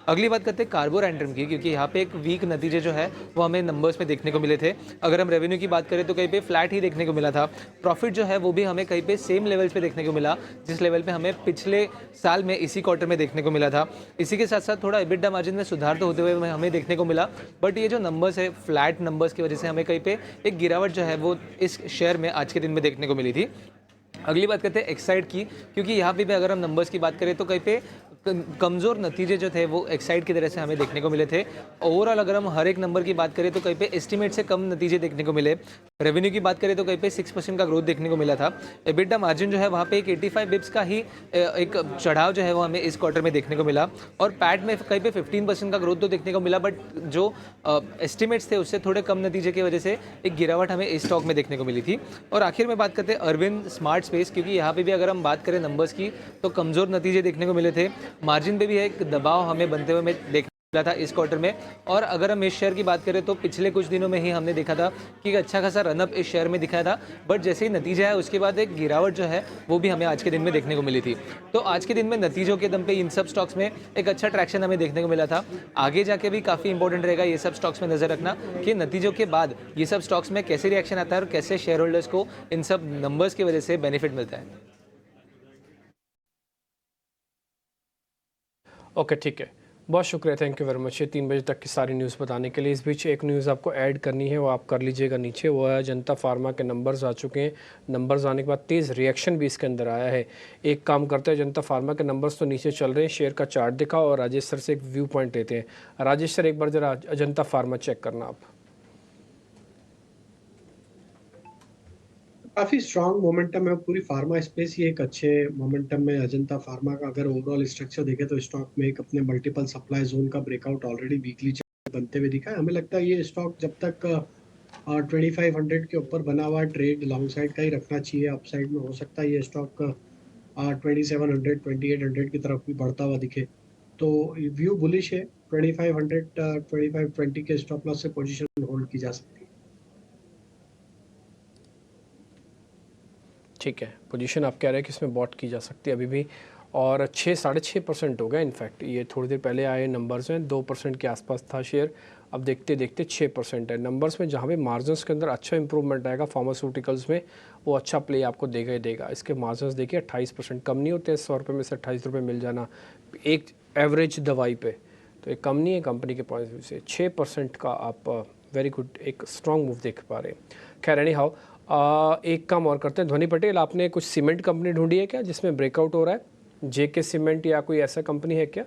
अगली बात करते हैं कार्बोरेंड्रम की, क्योंकि यहाँ पे एक वीक नतीजे जो है वो हमें नंबर्स में देखने को मिले थे। अगर हम रेवेन्यू की बात करें तो कहीं पे फ्लैट ही देखने को मिला था। प्रॉफिट जो है वो भी हमें कहीं पे सेम लेवल्स पे देखने को मिला जिस लेवल पे हमें पिछले साल में इसी क्वार्टर में देखने को मिला था। इसी के साथ साथ थोड़ा एबिडा मार्जिन में सुधार तो होते हुए हमें देखने को मिला, बट ये जो नंबर्स है फ्लैट नंबर्स की वजह से हमें कहीं पे एक गिरावट जो है वो इस शेयर में आज के दिन में देखने को मिली थी। अगली बात करते हैं एक्साइड की, क्योंकि यहाँ पे भी अगर हम नंबर्स की बात करें तो कहीं पे कमज़ोर नतीजे जो थे वो एक्साइड की तरह से हमें देखने को मिले थे। ओवरऑल अगर हम हर एक नंबर की बात करें तो कहीं पे एस्टिमेट से कम नतीजे देखने को मिले। रेवेन्यू की बात करें तो कहीं पे 6% का ग्रोथ देखने को मिला था। एबिटा मार्जिन जो है वहाँ पे एक 85 बिप्स का ही एक चढ़ाव जो है वो हमें इस क्वार्टर में देखने को मिला, और पैट में कहीं पे 15% का ग्रोथ तो देखने को मिला, बट जो एस्टिमेट्स थे उससे थोड़े कम नतीजे की वजह से एक गिरावट हमें इस स्टॉक में देखने को मिली थी। और आखिर में बात करते हैं अरविंद स्मार्ट स्पेस, क्योंकि यहाँ पे भी अगर हम बात करें नंबर्स की तो कमज़ोर नतीजे देखने को मिले थे। मार्जिन पे भी एक दबाव हमें बनते हुए देखने मिला था इस क्वार्टर में। और अगर हम इस शेयर की बात करें तो पिछले कुछ दिनों में ही हमने देखा था कि एक अच्छा खासा रनअप इस शेयर में दिखाया था, बट जैसे ही नतीजा है उसके बाद एक गिरावट जो है वो भी हमें आज के दिन में देखने को मिली थी। तो आज के दिन में नतीजों के दम पे इन सब स्टॉक्स में एक अच्छा ट्रैक्शन हमें देखने को मिला था। आगे जाके भी काफ़ी इंपॉर्टेंट रहेगा ये सब स्टॉक्स में नज़र रखना कि नतीजों के बाद ये सब स्टॉक्स में कैसे रिएक्शन आता है और कैसे शेयर होल्डर्स को इन सब नंबर्स की वजह से बेनिफिट मिलता है। ओके, ठीक है, बहुत शुक्रिया, थैंक यू वेरी मच ये 3 बजे तक की सारी न्यूज़ बताने के लिए। इस बीच एक न्यूज़ आपको ऐड करनी है, वो आप कर लीजिएगा नीचे, वो है जनता फार्मा के नंबर्स आ चुके हैं। नंबर्स आने के बाद तेज़ रिएक्शन भी इसके अंदर आया है। एक काम करते हैं, जनता फार्मा के नंबर्स तो नीचे चल रहे हैं, शेयर का चार्ट दिखाओ और राजेश सर से एक व्यू पॉइंट लेते हैं। राजेश सर, एक बार जरा जनता फार्मा चेक करना आप। काफी स्ट्रांग मोमेंटम है पूरी फार्मा स्पेस ही एक अच्छे मोमेंटम में। अजंता फार्मा का अगर ओवरऑल स्ट्रक्चर देखें तो स्टॉक में एक अपने मल्टीपल सप्लाई जोन का ब्रेकआउट ऑलरेडी वीकली बनते हुए दिखा है। हमें लगता है ये स्टॉक जब तक 2500 के ऊपर बना हुआ ट्रेड लॉन्ग साइड का ही रखना चाहिए। अपसाइड में हो सकता है ये स्टॉक 2700 2800 की तरफ भी बढ़ता हुआ दिखे, तो व्यू बुलिश है। 2500 2520 के स्टॉप लॉस से पोजीशन होल्ड की जा सकती है। ठीक है, पोजीशन आप कह रहे हैं कि इसमें बॉट की जा सकती है अभी भी, और 6-6.5% हो गया। इनफैक्ट ये थोड़ी देर पहले आए नंबर्स हैं, 2% के आसपास था शेयर, अब देखते देखते 6% है। नंबर्स में जहाँ पे मार्जिन्स के अंदर अच्छा इंप्रूवमेंट आएगा फार्मास्यूटिकल्स में, वो अच्छा प्ले आपको देगा ही देगा। इसके मार्जिन्स देखिए 28%, कम नहीं होते हैं 100 रुपये में से 28 रुपये मिल जाना एक एवरेज दवाई पे, तो एक कम नहीं है कंपनी के पॉइंट ऑफ व्यू से। 6% का आप वेरी गुड एक स्ट्रॉन्ग मूव देख पा रहे हैं। खैर एनी हाउ, एक काम और करते हैं। ध्वनि पटेल, आपने कुछ सीमेंट कंपनी ढूंढी है क्या जिसमें ब्रेकआउट हो रहा है? जेके सीमेंट या कोई ऐसा कंपनी है क्या?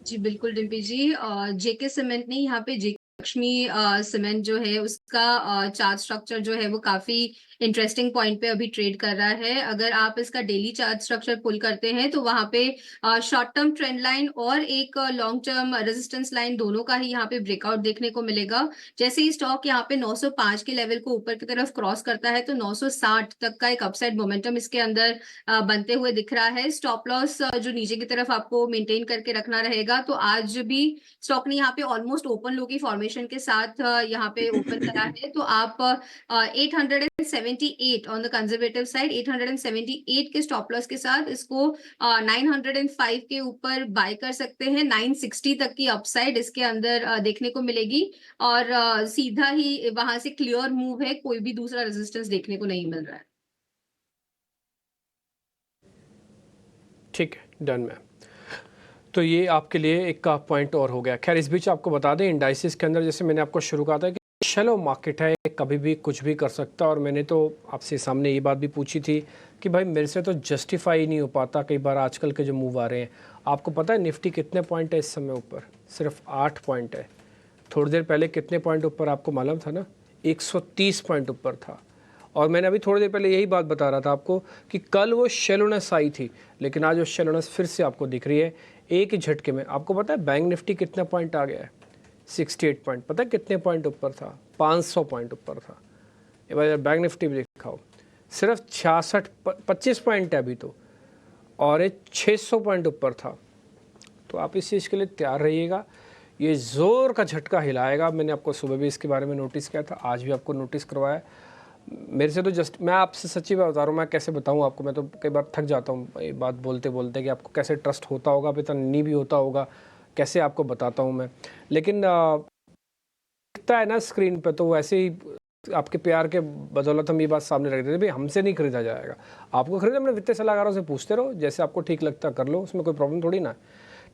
जी बिल्कुल डिम्पी जी, जेके सीमेंट नहीं, यहाँ पे जेके लक्ष्मी सीमेंट जो है उसका चार्ट स्ट्रक्चर जो है वो काफी इंटरेस्टिंग पॉइंट पे अभी ट्रेड कर रहा है। अगर आप इसका डेली चार्ट स्ट्रक्चर पुल करते हैं तो वहां पे शॉर्ट टर्म ट्रेंड लाइन और एक लॉन्ग टर्म रेजिस्टेंस लाइन दोनों का ही यहाँ पे ब्रेकआउट देखने को मिलेगा। जैसे ही स्टॉक यहाँ पे 905 के लेवल को ऊपर की तरफ क्रॉस करता है तो 960 तक का एक अपसाइड मोमेंटम इसके अंदर बनते हुए दिख रहा है। स्टॉप लॉस जो नीचे की तरफ आपको मेंटेन करके रखना रहेगा। तो आज भी स्टॉक ने यहाँ पे ऑलमोस्ट ओपन लो की फॉर्मेशन के साथ यहाँ पे ओपन करा है, तो आप 878 ऑन द कंजर्वेटिव साइड, 878 के स्टॉप लॉस के साथ इसको 905 के ऊपर बाय कर सकते हैं। 960 तक की अपसाइड इसके अंदर देखने को मिलेगी और सीधा ही वहां से क्लियर मूव है, कोई भी दूसरा रेजिस्टेंस देखने को नहीं मिल रहा है। ठीक है, डन मैम। तो ये आपके लिए एक का पॉइंट और हो गया। खैर इस बीच आपको बता दें, इंडाइसिस के अंदर जैसे मैंने आपको शुरू कहा था कि शैलो मार्केट है, कभी भी कुछ भी कर सकता, और मैंने तो आपसे सामने ये बात भी पूछी थी कि भाई मेरे से तो जस्टिफाई नहीं हो पाता कई बार आजकल के जो मूव आ रहे हैं। आपको पता है निफ्टी कितने पॉइंट है इस समय ऊपर? सिर्फ 8 पॉइंट है। थोड़ी देर पहले कितने पॉइंट ऊपर आपको मालूम था ना? 130 पॉइंट ऊपर था। और मैंने अभी थोड़ी देर पहले यही बात बता रहा था आपको कि कल वो शेलोनेस आई थी, लेकिन आज वो शेलोनेस फिर से आपको दिख रही है एक ही झटके में। आपको पता है बैंक निफ्टी कितना पॉइंट आ गया है? 68 पॉइंट। पता है कितने पॉइंट ऊपर था? 500 पॉइंट ऊपर था। ये बार बैंक निफ्टी भी दिखाओ, सिर्फ 25 पॉइंट है अभी तो, और ये 600 पॉइंट ऊपर था। तो आप इस चीज़ के लिए तैयार रहिएगा, ये ज़ोर का झटका हिलाएगा। मैंने आपको सुबह भी इसके बारे में नोटिस किया था, आज भी आपको नोटिस करवाया। मेरे से तो जस्ट, मैं आपसे सच्ची बात बता रहा हूँ, मैं कैसे बताऊँ आपको, मैं तो कई बार थक जाता हूँ ये बात बोलते बोलते कि आपको कैसे ट्रस्ट होता होगा, अब इतना नहीं भी होता होगा, कैसे आपको बताता हूँ मैं। लेकिन दिखता है ना स्क्रीन पे, तो वैसे ही आपके प्यार के बदौलत हम ये बात सामने रख देते, भाई हमसे नहीं खरीदा जाएगा। आपको खरीदा, अपने वित्तीय सलाहकारों से पूछते रहो, जैसे आपको ठीक लगता कर लो, उसमें कोई प्रॉब्लम थोड़ी ना।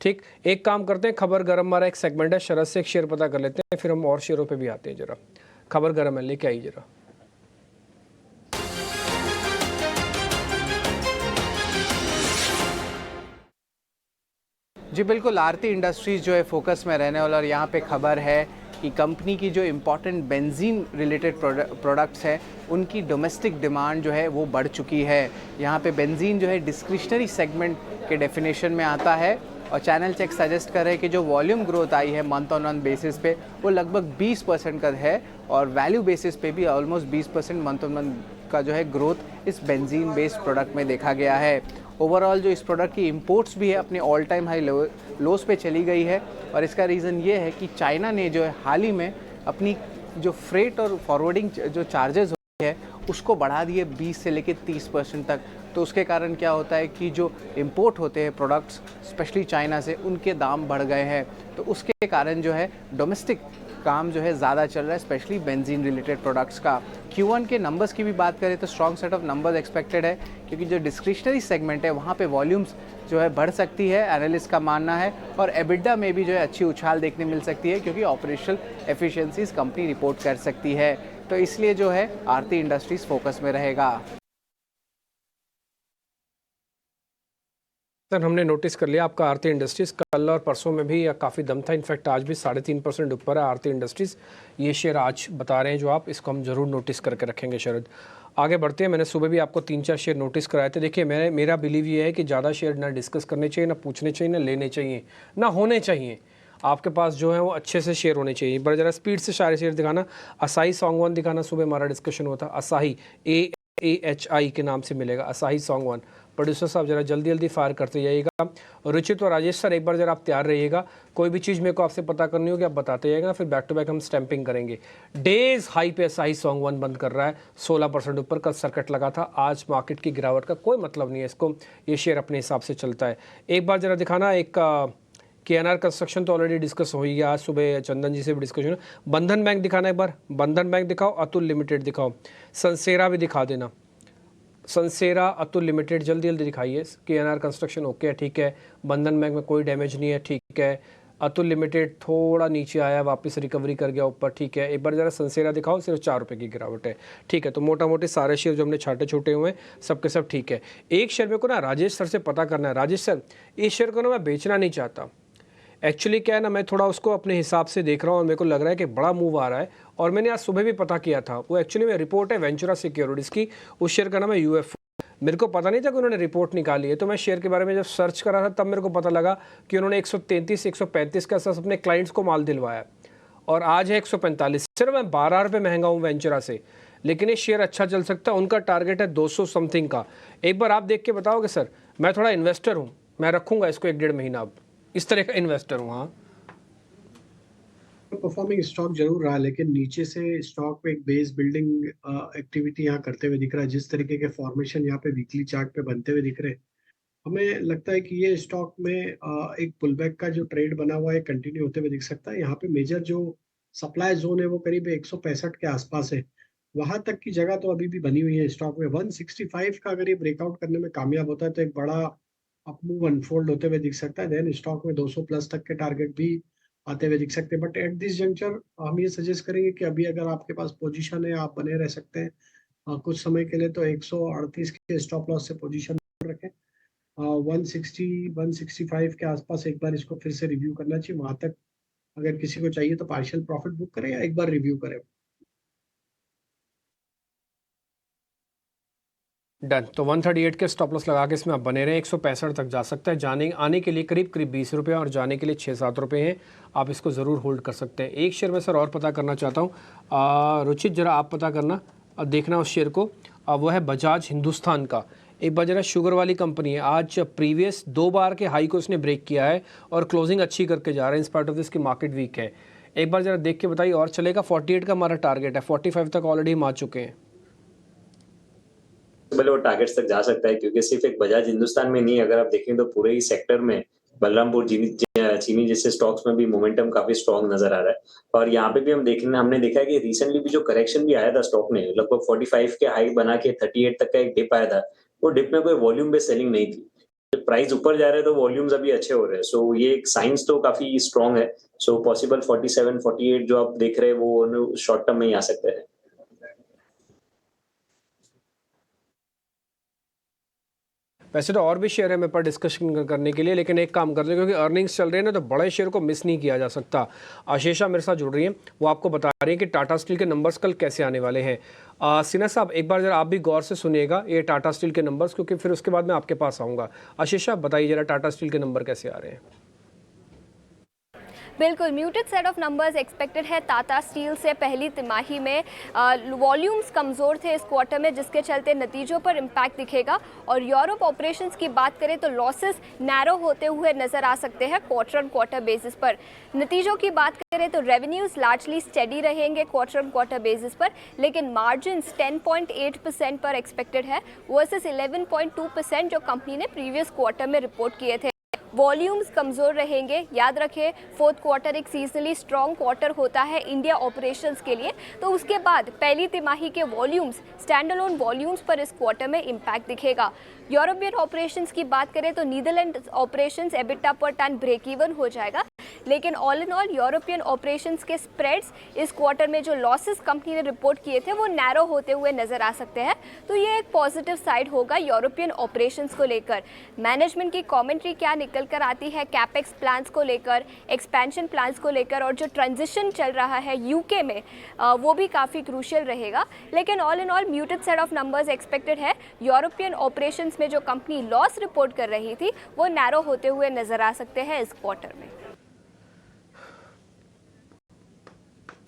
ठीक, एक काम करते हैं, खबर गरम हमारा एक सेगमेंट है, शरद से एक शेयर पता कर लेते हैं, फिर हम और शेयरों पे भी आते हैं। जरा खबर गरम है, लेके आइए जरा। जी बिल्कुल, आरती इंडस्ट्रीज़ जो है फोकस में रहने वाला, और यहाँ पे खबर है कि कंपनी की जो इम्पॉर्टेंट बेंजीन रिलेटेड प्रोडक्ट्स हैं उनकी डोमेस्टिक डिमांड जो है वो बढ़ चुकी है। यहाँ पे बेंजीन जो है डिस्क्रिशनरी सेगमेंट के डेफिनेशन में आता है, और चैनल चेक सजेस्ट कर रहे हैं कि जो वॉल्यूम ग्रोथ आई है मंथ ऑन मंथ बेसिस पे वो लगभग 20% का है, और वैल्यू बेसिस पे भी ऑलमोस्ट 20% मंथ ऑन मंथ का जो है ग्रोथ इस बेंजीन बेस्ड प्रोडक्ट में देखा गया है। ओवरऑल जो इस प्रोडक्ट की इंपोर्ट्स भी है अपने ऑल टाइम हाई लोस पे चली गई है, और इसका रीज़न ये है कि चाइना ने जो है हाल ही में अपनी जो फ्रेट और फॉरवर्डिंग जो चार्जेस होते हैं उसको बढ़ा दिए 20 से लेकर 30% तक। तो उसके कारण क्या होता है कि जो इंपोर्ट होते हैं प्रोडक्ट्स स्पेशली चाइना से, उनके दाम बढ़ गए हैं। तो उसके कारण जो है डोमेस्टिक काम जो है ज़्यादा चल रहा है, स्पेशली बेंजीन रिलेटेड प्रोडक्ट्स का। Q1 के नंबर्स की भी बात करें तो strong set of numbers expected है, क्योंकि जो डिस्क्रिशनरी सेगमेंट है वहाँ पे वॉल्यूम्स जो है बढ़ सकती है, एनालिस्ट का मानना है, और एबिडा में भी जो है अच्छी उछाल देखने मिल सकती है, क्योंकि ऑपरेशनल एफिशिएंसीज कंपनी रिपोर्ट कर सकती है। तो इसलिए जो है आरती इंडस्ट्रीज फोकस में रहेगा। सर हमने नोटिस कर लिया आपका आरती इंडस्ट्रीज़ कल और परसों में भी काफ़ी दम था, इनफैक्ट आज भी 3.5% ऊपर है आरती इंडस्ट्रीज़। ये शेयर आज बता रहे हैं जो आप, इसको हम ज़रूर नोटिस करके रखेंगे शरद। आगे बढ़ते हैं। मैंने सुबह भी आपको 3-4 शेयर नोटिस कराए थे। देखिए मेरा बिलीव ये है कि ज़्यादा शेयर ना डिस्कस करने चाहिए, ना पूछने चाहिए, ना लेने चाहिए, ना होने चाहिए। आपके पास जो है वो अच्छे से शेयर होने चाहिए। बड़ा ज़रा स्पीड से सारे शेयर दिखाना। असाही सॉन्ग दिखाना, सुबह हमारा डिस्कशन हुआ था। असाही AHI के नाम से मिलेगा, असाही सॉन्ग। प्रोड्यूसर साहब जरा जल्दी जल्दी फायर करते जाइएगा। रुचित और राजेश सर एक बार जरा आप तैयार रहिएगा, कोई भी चीज़ मेरे को आपसे पता करनी होगी आप बताते जाइएगा, फिर बैक टू बैक हम स्टैंपिंग करेंगे। डेज हाई पे असाही सॉन्ग 1 बंद कर रहा है 16% ऊपर। कल सर्किट लगा था, आज मार्केट की गिरावट का कोई मतलब नहीं है इसको, ये शेयर अपने हिसाब से चलता है। एक बार जरा दिखाना, एक KNR कंस्ट्रक्शन तो ऑलरेडी डिस्कस हो ही गया, आज सुबह चंदन जी से भी डिस्कशन। बंधन बैंक दिखाना, एक बार बंधन बैंक दिखाओ, अतुल लिमिटेड दिखाओ, सनसेरा भी दिखा देना। सनसेरा, अतुल लिमिटेड जल्दी जल्दी दिखाइए। KNR कंस्ट्रक्शन ओके है, ठीक है। बंधन बैंक में कोई डैमेज नहीं है, ठीक है। अतुल लिमिटेड थोड़ा नीचे आया, वापस रिकवरी कर गया ऊपर, ठीक है। एक बार ज़रा सनसेरा दिखाओ, सिर्फ 4 रुपये की गिरावट है, ठीक है। तो मोटा मोटी सारे शेयर जो हमने छाटे छोटे हुए हैं सबके सब ठीक है। एक शेयर मेरे को ना राजेश सर से पता करना है। राजेश सर, इस शेयर को ना मैं बेचना नहीं चाहता। एक्चुअली क्या है ना, मैं थोड़ा उसको अपने हिसाब से देख रहा हूँ और मेरे को लग रहा है कि बड़ा मूव आ रहा है, और मैंने आज सुबह भी पता किया था। वो एक्चुअली में रिपोर्ट है वेंचुरा सिक्योरिटीज़ की, उस शेयर का नाम है UFO। मेरे को पता नहीं था कि उन्होंने रिपोर्ट निकाली है, तो मैं शेयर के बारे में जब सर्च करा था तब मेरे को पता लगा कि उन्होंने 133-135 के आसपास अपने क्लाइंट्स को माल दिलवाया, और आज है 145। सिर्फ मैं 12 रुपये महंगा हूँ वेंचुरा से, लेकिन ये शेयर अच्छा चल सकता है। उनका टारगेट है 200 समथिंग का। एक बार आप देख के बताओगे सर? मैं थोड़ा इन्वेस्टर हूँ, मैं रखूँगा इसको 1-1.5 महीना, अब इस तरह का इन्वेस्टर हूँ। हाँ, परफॉर्मिंग स्टॉक जरूर रहा, लेकिन नीचे से स्टॉक पे एक बेस बिल्डिंग एक्टिविटी यहाँ करते हुए दिख रहा है। जिस तरीके के फॉर्मेशन यहाँ पे वीकली चार्ट पे बनते हुए दिख रहे हैं, हमें लगता है कि ये स्टॉक में एक पुलबैक का जो ट्रेड बना हुआ है कंटिन्यू होते हुए दिख सकता है। यहाँ पे मेजर जो सप्लाई जोन है वो करीब 165 के आसपास है, वहां तक की जगह तो अभी भी बनी हुई है स्टॉक में। 165 का अगर ये ब्रेकआउट करने में कामयाब होता है तो एक बड़ा अपमूव अनफोल्ड होते हुए दिख सकता है। देन स्टॉक में 200 प्लस तक के टारगेट भी आते हुए दिख सकते हैं। बट एट दिस जंक्चर हम ये सजेस्ट करेंगे कि अभी अगर आपके पास पोजीशन है आप बने रह सकते हैं कुछ समय के लिए, तो 138 के स्टॉप लॉस से पोजीशन रखें। 160 165 के आसपास एक बार इसको फिर से रिव्यू करना चाहिए। वहां तक अगर किसी को चाहिए तो पार्शियल प्रॉफिट बुक करें या एक बार रिव्यू करें। डन। तो 138 के स्टॉप लॉस लगा के इसमें आप बने रहें। 165 तक जा सकता है, जाने आने के लिए करीब 20 रुपये और जाने के लिए 6-7 रुपये हैं। आप इसको ज़रूर होल्ड कर सकते हैं। एक शेयर में सर और पता करना चाहता हूँ, रुचित जरा आप पता करना और देखना उस शेयर को, वो है बजाज हिंदुस्तान का। एक बार जरा शुगर वाली कंपनी है, आज प्रीवियस 2 बार के हाई को उसने ब्रेक किया है और क्लोजिंग अच्छी करके जा रहा है, इन स्पाइट ऑफ दिस की मार्केट वीक है। एक बार जरा देख के बताइए और चलेगा। 48 का हमारा टारगेट है, 45 तक ऑलरेडी हम आ चुके हैं। वो टारगेट्स तक जा सकता है, क्योंकि सिर्फ एक बजाज हिंदुस्तान में नहीं, अगर आप देखें तो पूरे ही सेक्टर में बलरामपुर चीनी जैसे स्टॉक्स में भी मोमेंटम काफी स्ट्रांग नजर आ रहा है। और यहाँ पे भी हमने देखा है कि रिसेंटली भी जो करेक्शन भी आया था स्टॉक में, लगभग 45 के हाई बना के 38 तक का एक डिप आया था, वो डिप में कोई वॉल्यूम बेस्ड सेलिंग नहीं थी। प्राइस ऊपर जा रहा है तो वॉल्यूम्स अभी अच्छे हो रहे हैं, सो ये एक साइंस तो काफी स्ट्रांग है। सो पॉसिबल 47 48 जो आप देख रहे हैं वो शॉर्ट टर्म में ही आ सकते हैं। वैसे तो और भी शेयर है मेरे पर डिस्कशन करने के लिए, लेकिन एक काम करते हैं क्योंकि अर्निंग्स चल रहे हैं ना, तो बड़े शेयर को मिस नहीं किया जा सकता। आशीषा मेरे साथ जुड़ रही हैं, वो आपको बता रही हैं कि टाटा स्टील के नंबर्स कल कैसे आने वाले हैं। सिन्हा साहब, एक बार जरा आप भी गौर से सुनिएगा ये टाटा स्टील के नंबर्स, क्योंकि फिर उसके बाद मैं आपके पास आऊँगा। आशीषा, बताइए जरा टाटा स्टील के नंबर कैसे आ रहे हैं। बिल्कुल muted set of numbers expected है टाटा स्टील से। पहली तिमाही में वॉल्यूम्स कमज़ोर थे इस क्वार्टर में, जिसके चलते नतीजों पर इम्पैक्ट दिखेगा। और यूरोप ऑपरेशंस की बात करें तो लॉसेस नैरो होते हुए नज़र आ सकते हैं क्वार्टर ऑन क्वार्टर बेसिस पर। नतीजों की बात करें तो रेवेन्यूज़ लार्जली स्टेडी रहेंगे क्वार्टर ऑन क्वार्टर बेसिस पर, लेकिन मार्जिन्स 10.8% पर एक्सपेक्टेड है वर्सेस 11.2% जो कंपनी ने प्रीवियस क्वार्टर में रिपोर्ट किए थे। वॉल्यूम्स कमज़ोर रहेंगे। याद रखें फोर्थ क्वार्टर एक सीजनली स्ट्रॉन्ग क्वार्टर होता है इंडिया ऑपरेशंस के लिए, तो उसके बाद पहली तिमाही के वॉल्यूम्स, स्टैंड अलोन वॉल्यूम्स पर इस क्वार्टर में इम्पैक्ट दिखेगा। यूरोपियन ऑपरेशंस की बात करें तो नीदरलैंड ऑपरेशंस एबिटा पर टन ब्रेक इवन हो जाएगा, लेकिन all in all European operations के स्प्रेड्स इस क्वार्टर में जो लॉसेस कंपनी ने रिपोर्ट किए थे वो नैरो होते हुए नजर आ सकते हैं। तो ये एक पॉजिटिव साइड होगा यूरोपियन ऑपरेशंस को लेकर। मैनेजमेंट की कमेंट्री क्या निकल कर आती है कैपेक्स प्लान्स को लेकर, एक्सपेंशन प्लान्स को लेकर, और जो ट्रांजिशन चल रहा है यूके में वो भी काफ़ी क्रूशियल रहेगा। लेकिन all in all muted set of numbers expected है। यूरोपियन ऑपरेशंस में जो कंपनी लॉस रिपोर्ट कर रही थी वो नैरो होते हुए नजर आ सकते हैं इस क्वार्टर में।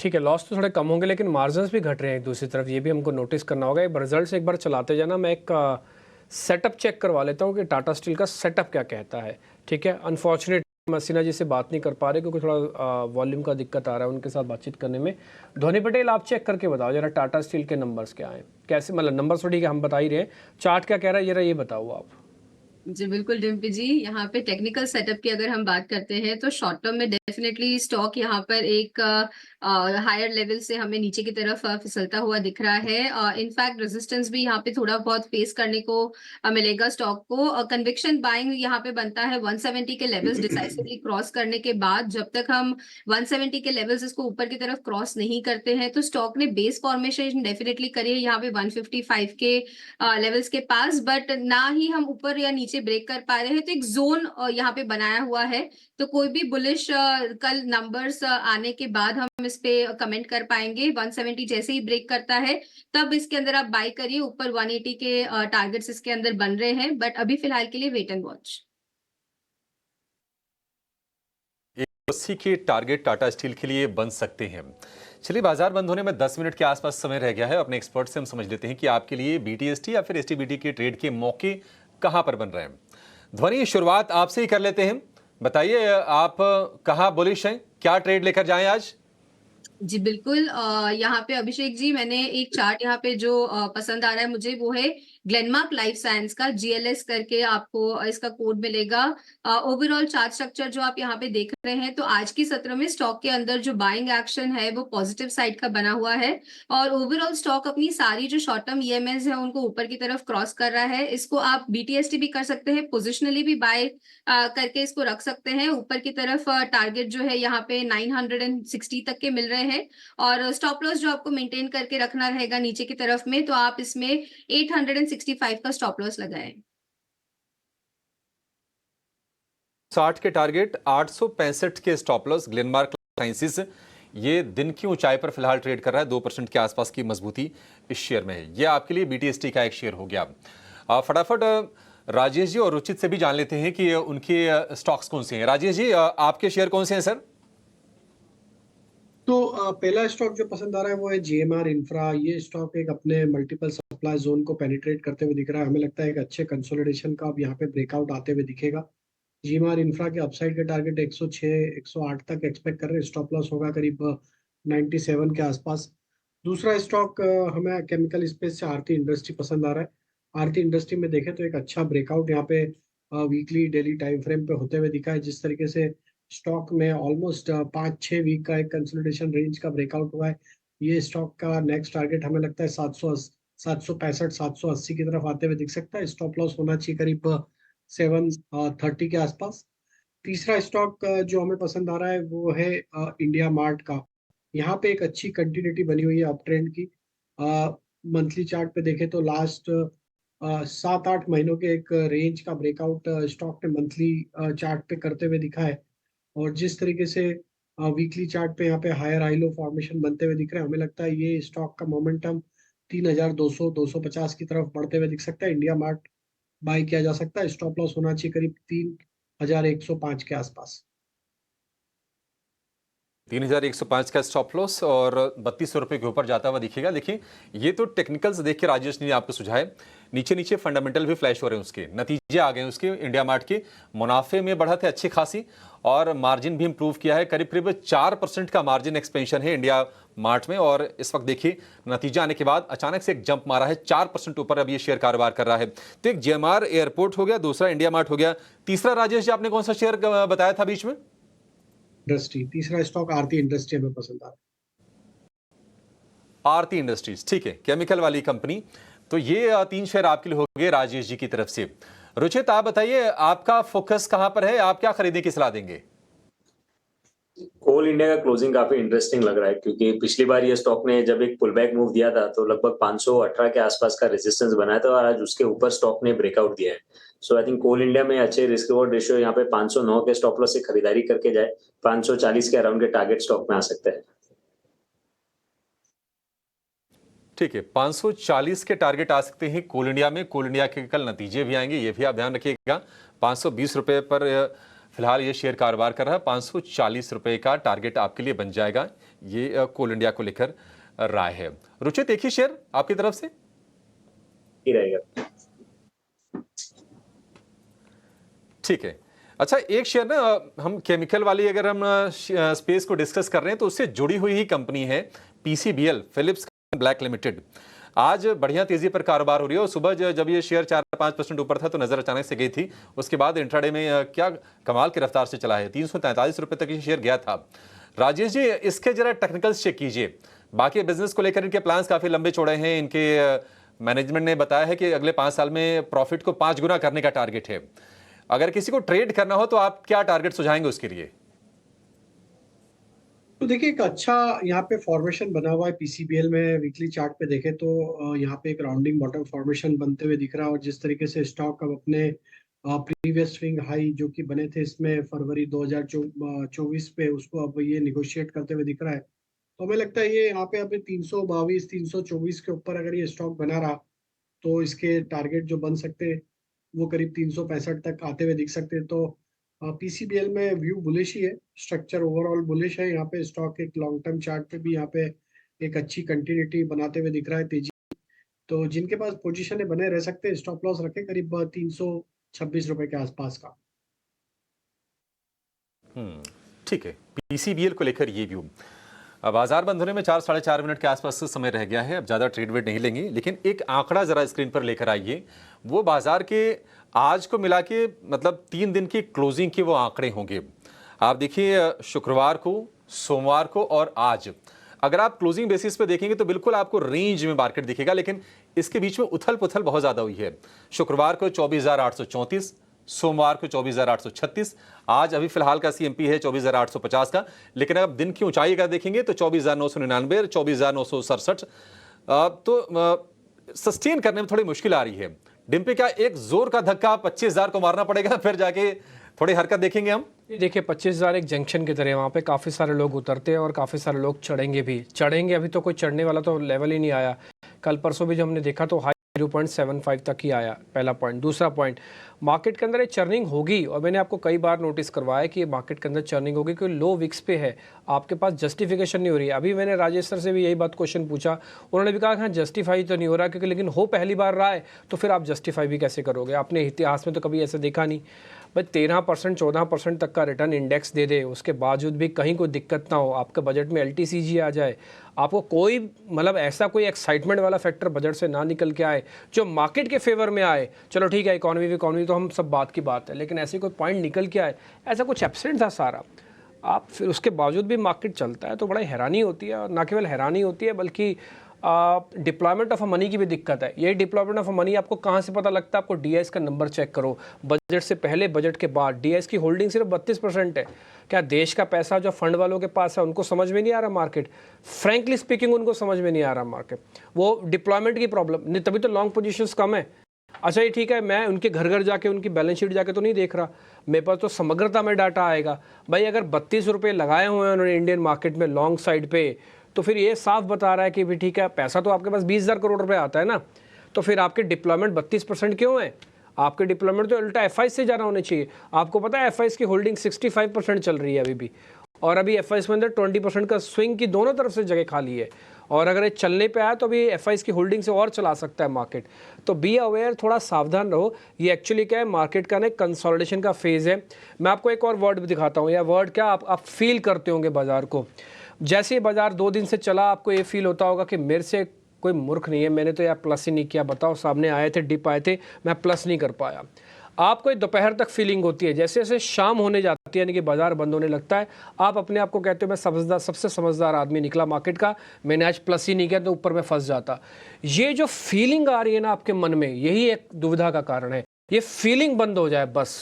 ठीक है, लॉस तो थोड़े कम होंगे, लेकिन मार्जिन्स भी घट रहे हैं एक दूसरी तरफ, ये भी हमको नोटिस करना होगा। एक रिजल्ट एक बार चलाते जाना, मैं एक सेटअप चेक करवा लेता हूँ कि टाटा स्टील का सेटअप क्या कहता है। ठीक है, अनफॉर्चुनेट मसीना जी से बात नहीं कर पा रहे क्योंकि थोड़ा वॉल्यूम का दिक्कत आ रहा है उनके साथ बातचीत करने में। ध्वनि पटेल, आप चेक करके बताओ जरा टाटा स्टील के नंबर्स क्या हैं, कैसे, मतलब नंबर्स तो ठीक है हम बता ही रहे हैं, चार्ट क्या कह रहा है जरा ये बताओ आप। जी बिल्कुल डिम्पी जी, यहाँ पे टेक्निकल सेटअप की अगर हम बात करते हैं तो शॉर्ट टर्म में डेफिनेटली स्टॉक यहाँ पर एक हायर लेवल से हमें नीचे की तरफ फिसलता हुआ दिख रहा है। इनफैक्ट रेजिस्टेंस भी यहाँ पे थोड़ा बहुत फेस करने को मिलेगा स्टॉक को। कन्विक्शन बाइंग यहाँ पे बनता है 170 के लेवल्स डिसाइसिवली क्रॉस करने के बाद। जब तक हम 170 के लेवल्स इसको ऊपर की तरफ क्रॉस नहीं करते हैं तो स्टॉक ने बेस फॉर्मेशन डेफिनेटली करी है यहाँ पे 155 के लेवल्स के पास, बट ना ही हम ऊपर या नीचे ब्रेक कर पा रहे हैं। तो एक जोन यहाँ पे बनाया हुआ है, तो कोई भी बुलिश कल नंबर्स आने के बाद हम इस पे कमेंट कर पाएंगे। 170 जैसे ही ब्रेक करता है तब इसके अंदर आप बाय करिए। ऊपर 180 के टारगेट्स इसके अंदर बन रहे हैं, बट अभी फिलहाल के लिए वेट एंड वॉच। 80 के टारगेट टाटा स्टील के लिए बन सकते हैं। चलिए, बाजार बंद होने में 10 मिनट के आसपास समय रह गया है। अपने एक्सपर्ट से हम समझ लेते हैं कि आपके लिए बीटीएसटी या फिर एसटीबीटी के ट्रेड के मौके कहां पर बन रहे हैं। ध्वनि, शुरुआत आपसे ही कर लेते हैं, बताइए आप कहां बुलिश हैं, क्या ट्रेड लेकर जाएं आज। जी बिल्कुल, यहाँ पे अभिषेक जी मैंने एक चार्ट यहाँ पे जो पसंद आ रहा है मुझे वो है ग्लेनमार्क लाइफ साइंस का, GLS करके आपको इसका कोड मिलेगा। ओवरऑल चार्ट स्ट्रक्चर जो आप यहाँ पे देख रहे हैं, तो आज की सत्र में स्टॉक के अंदर जो बाइंग एक्शन है वो पॉजिटिव साइड का बना हुआ है, और ओवरऑल स्टॉक अपनी सारी जो शॉर्ट टर्म EMAs है उनको ऊपर की तरफ क्रॉस कर रहा है। इसको आप BTST भी कर सकते हैं, पोजिशनली भी बाय करके इसको रख सकते हैं। ऊपर की तरफ टारगेट जो है यहाँ पे 960 तक के मिल रहे हैं, और स्टॉप लॉस जो आपको मेंटेन करके रखना रहेगा नीचे की तरफ में, तो आप इसमें 865 का स्टॉप लॉस लगाएं। 60 के टारगेट, 865 के स्टॉप लॉस। ग्लेनमार्क साइंसेस ये दिन की ऊंचाई पर फिलहाल ट्रेड कर रहा है, 2% के आसपास की मजबूती इस शेयर में है। ये आपके लिए BTST का एक शेयर हो गया। फटाफट राजेश जी और रुचित से भी जान लेते हैं कि उनके स्टॉक्स कौन से हैं। राजेश जी, आपके शेयर कौन से हैं सर? तो पहला स्टॉक जो पसंद आ रहा है वो है GMR इंफ्रा। ये स्टॉक एक अपने मल्टीपल सप्लाई जोन को पेनिट्रेट करते हुए दिख रहा है। हमें लगता है एक अच्छे कंसोलिडेशन का अब यहाँ पे ब्रेकआउट आते हुए दिखेगा। GMR इंफ्रा के अपसाइड के टारगेट 106 108 तक एक्सपेक्ट कर रहे हैं। स्टॉप लॉस होगा करीब 97 के आसपास। दूसरा स्टॉक हमें केमिकल स्पेस से आरती इंडस्ट्री पसंद आ रहा है। आरती इंडस्ट्री में देखें तो एक अच्छा ब्रेकआउट यहाँ पे वीकली डेली टाइम फ्रेम पे होते हुए दिखा है। जिस तरीके से स्टॉक में ऑलमोस्ट 5-6 वीक का एक कंसोलिडेशन रेंज का ब्रेकआउट हुआ है, ये स्टॉक का नेक्स्ट टारगेट हमें लगता है 765 780 की तरफ आते हुए दिख सकता है। स्टॉप लॉस होना चाहिए करीब 730 के आसपास। तीसरा स्टॉक जो हमें पसंद आ रहा है वो है इंडिया मार्ट का। यहाँ पे एक अच्छी कंटिन्यूटी बनी हुई है अप ट्रेंड की। मंथली चार्ट पे देखें तो लास्ट 7-8 महीनों के एक रेंज का ब्रेकआउट स्टॉक ने मंथली चार्ट पे करते हुए दिखा है। और जिस तरीके से वीकली चार्ट पे यहाँ पे हायर हाई लो फॉर्मेशन बनते हुए दिख रहे हैं, हमें लगता है ये स्टॉक का मोमेंटम 3200-250 की तरफ बढ़ते हुए दिख सकता है। इंडिया मार्ट बाय किया जा सकता है। स्टॉप लॉस होना चाहिए करीब 3105 के आसपास। 3105 का स्टॉप लॉस और 3200 रुपये के ऊपर जाता हुआ दिखेगा। देखिए, ये तो टेक्निकल्स देख के राजेश ने आपको सुझाए, नीचे नीचे फंडामेंटल भी फ्लैश हो रहे हैं, उसके नतीजे आ गए उसके। इंडिया मार्ट के मुनाफे में बढ़त है अच्छी खासी और मार्जिन भी इंप्रूव किया है। करीब करीब 4% का मार्जिन एक्सपेंशन है इंडिया मार्ट में। और इस वक्त देखिए, नतीजा आने के बाद अचानक से एक जंप मारा है 4% ऊपर, अब ये शेयर कारोबार कर रहा है। तो एक GMR एयरपोर्ट हो गया, दूसरा इंडिया मार्ट हो गया, तीसरा राजेश जी आपने कौन सा शेयर बताया था बीच में? इंडस्ट्री, तीसरा स्टॉक आरती इंडस्ट्री हमें पसंद आ रहा है। आरती इंडस्ट्रीज, ठीक है, केमिकल वाली कंपनी। तो ये 3 शेयर आपके लिए हो गए राजेश जी की तरफ से। रुचित, आप बताइए आपका फोकस कहां पर है, आप क्या खरीदने की सलाह देंगे? कोल इंडिया का क्लोजिंग काफी इंटरेस्टिंग लग रहा है, क्योंकि पिछली बार ये स्टॉक ने जब एक पुल बैक मूव दिया था तो लगभग 518 के आसपास का रेजिस्टेंस बनाया था और आज उसके ऊपर स्टॉक ने ब्रेकआउट दिया है। सो आई थिंक कोल इंडिया में अच्छे रिस्क रिवॉर्ड रेशियो यहाँ पे 509 के स्टॉप लॉस से खरीदारी करके जाए, 540 के अराउंड के टारगेट स्टॉक में आ सकता है। ठीक है, 540 के टारगेट आ सकते हैं कोल इंडिया में। कोल इंडिया के कल नतीजे भी आएंगे, ये भी आप ध्यान रखिएगा। 520 रुपए पर फिलहाल ये शेयर कारोबार कर रहा है। 540 रुपए का टारगेट आपके लिए बन जाएगा, ये कोल इंडिया को लेकर राय है। रुचित, एक ही शेयर आपकी तरफ से ही रहेगा। ठीक है। अच्छा, एक शेयर ना, हम केमिकल वाली अगर हम स्पेस को डिस्कस कर रहे हैं तो उससे जुड़ी हुई ही कंपनी है PCBL, फिलिप्स ब्लैक लिमिटेड। आज बढ़िया तेजी पर कारोबार हो रही है और सुबह जब ये शेयर 4-5% ऊपर था तो नजर अचानक से गई थी। उसके बाद इंट्राडे में क्या कमाल की रफ्तार से चला है, 343 रुपए तक ये शेयर गया था। राजेश जी, इसके जरा टेक्निकल्स चेक कीजिए। बाकी बिजनेस को लेकर इनके प्लान्स काफी लंबे चौड़े हैं। इनके मैनेजमेंट ने बताया है कि अगले 5 साल में प्रॉफिट को 5 गुना करने का टारगेट है। अगर किसी को ट्रेड करना हो तो आप क्या टारगेट सुझाएंगे उसके लिए? तो देखिए, एक अच्छा यहाँ पे फॉर्मेशन बना हुआ है PCBL में। वीकली चार्ट पे देखें तो यहाँ पे एक राउंडिंग बॉटम फॉर्मेशन बनते हुए दिख रहा है और जिस तरीके से स्टॉक अब अपने प्रीवियस स्विंग हाई जो कि बने थे इसमें फरवरी 2024 पे, उसको अब ये निगोशिएट करते हुए दिख रहा है। तो हमें लगता है ये यहाँ पे अभी 322-324 के ऊपर अगर ये स्टॉक बना रहा तो इसके टारगेट जो बन सकते हैं वो करीब 365 तक आते हुए दिख सकते हैं। तो PCBL में व्यू बुलिश ही है, स्ट्रक्चर ओवरऑल बुलिश है। यहाँ पे स्टॉक एक लॉन्ग टर्म चार्ट पे भी यहाँ पे एक अच्छी कंटिन्यूटी बनाते हुए दिख रहा है, तेजी। तो जिनके पास पोजीशन है बने रह सकते हैं, स्टॉप लॉस रखे करीब 326 रुपए के आसपास का। ठीक है, PCBL को लेकर ये व्यू। अब बाजार बंद होने में 4-4.5 मिनट के आसपास समय रह गया है, अब ज़्यादा ट्रेड वेट नहीं लेंगे, लेकिन एक आंकड़ा ज़रा स्क्रीन पर लेकर आइए। वो बाजार के आज को मिला के मतलब 3 दिन की क्लोजिंग के वो आंकड़े होंगे। आप देखिए, शुक्रवार को, सोमवार को और आज अगर आप क्लोजिंग बेसिस पे देखेंगे तो बिल्कुल आपको रेंज में मार्केट दिखेगा, लेकिन इसके बीच में उथल पुथल बहुत ज़्यादा हुई है। शुक्रवार को 24,834, सोमवार को 24,836, आज अभी फिलहाल का CMP है 24,850 का, लेकिन अगर दिन की ऊंचाई का देखेंगे तो 24,999 और 24,967। तो सस्टेन करने में थोड़ी मुश्किल आ रही है। डिम्पी, क्या एक जोर का धक्का 25,000 को मारना पड़ेगा फिर जाके थोड़ी हरकत देखेंगे हम? देखिए, 25,000 एक जंक्शन की तरह, वहाँ पे काफ़ी सारे लोग उतरते हैं और काफ़ी सारे लोग चढ़ेंगे भी। चढ़ेंगे, अभी तो कोई चढ़ने वाला तो लेवल ही नहीं आया। कल परसों भी जो हमने देखा तो हाई 0.75 तक ही आया, पहला पॉइंट। दूसरा पॉइंट, मार्केट के अंदर एक चर्निंग होगी और मैंने आपको कई बार नोटिस करवाया कि मार्केट के अंदर चर्निंग होगी क्योंकि लो विक्स पे है, आपके पास जस्टिफिकेशन नहीं हो रही है। अभी मैंने राजेश सर से भी यही बात क्वेश्चन पूछा, उन्होंने भी कहा हाँ जस्टिफाई तो नहीं हो रहा क्योंकि, लेकिन हो पहली बार रहा है तो फिर आप जस्टिफाई भी कैसे करोगे? आपने इतिहास में तो कभी ऐसे देखा नहीं। भाई 13% 14% तक का रिटर्न इंडेक्स दे दे, उसके बावजूद भी कहीं कोई दिक्कत ना हो, आपके बजट में LTCG आ जाए, आपको कोई मतलब ऐसा कोई एक्साइटमेंट वाला फैक्टर बजट से ना निकल के आए जो मार्केट के फेवर में आए। चलो ठीक है, इकॉनमी तो हम सब बात की बात है, लेकिन ऐसे कोई पॉइंट निकल के आए, ऐसा कुछ एब्सेंट था सारा। आप फिर उसके बावजूद भी मार्केट चलता है तो बड़ा हैरानी होती है। और ना केवल हैरानी होती है बल्कि डिप्लॉयमेंट ऑफ मनी की भी दिक्कत है। ये डिप्लॉयमेंट ऑफ मनी आपको कहाँ से पता लगता है? आपको DIS का नंबर चेक करो, बजट से पहले, बजट के बाद। DIS की होल्डिंग सिर्फ 32% है। क्या देश का पैसा जो फंड वालों के पास है उनको समझ में नहीं आ रहा मार्केट? फ्रैंकली स्पीकिंग उनको समझ में नहीं आ रहा मार्केट। वो डिप्लॉयमेंट की प्रॉब्लम नहीं, तभी तो लॉन्ग पोजीशंस कम है। अच्छा ये ठीक है, मैं उनके घर घर जाके उनकी बैलेंस शीट जाके तो नहीं देख रहा, मेरे पास तो समग्रता में डाटा आएगा। भाई अगर 32 रुपये लगाए हुए हैं उन्होंने इंडियन मार्केट में लॉन्ग साइड पे, तो फिर ये साफ बता रहा है कि भी ठीक है, पैसा तो आपके पास 20,000 करोड़ रुपए आता है ना, तो फिर आपके डिप्लॉयमेंट 32% क्यों है? आपके डिप्लॉयमेंट तो उल्टा एफआईज से ज़्यादा होने चाहिए। आपको पता है एफआईज की होल्डिंग 65% चल रही है अभी भी, और अभी एफआईज के अंदर 20% का स्विंग की दोनों तरफ से जगह खाली है, और अगर ये चलने पे आया तो अभी एफआईज की होल्डिंग से और चला सकता है मार्केट। तो बी अवेयर, थोड़ा सावधान रहो। ये एक्चुअली क्या है, मार्केट का ना कंसोलिडेशन का फेज़ है। मैं आपको एक और वर्ड भी दिखाता हूँ, या वर्ड क्या आप फील करते होंगे बाजार को। जैसे ही बाजार 2 दिन से चला, आपको ये फील होता होगा कि मेरे से कोई मूर्ख नहीं है, मैंने तो यार प्लस ही नहीं किया, बताओ सामने आए थे, डिप आए थे, मैं प्लस नहीं कर पाया। आपको दोपहर तक फीलिंग होती है, जैसे जैसे शाम होने जाती है, यानी कि बाजार बंद होने लगता है, आप अपने आप को कहते हो मैं समझदार, सबसे समझदार आदमी निकला मार्केट का, मैंने आज प्लस ही नहीं किया तो ऊपर में फंस जाता। ये जो फीलिंग आ रही है ना आपके मन में, यही एक दुविधा का कारण है। ये फीलिंग बंद हो जाए बस,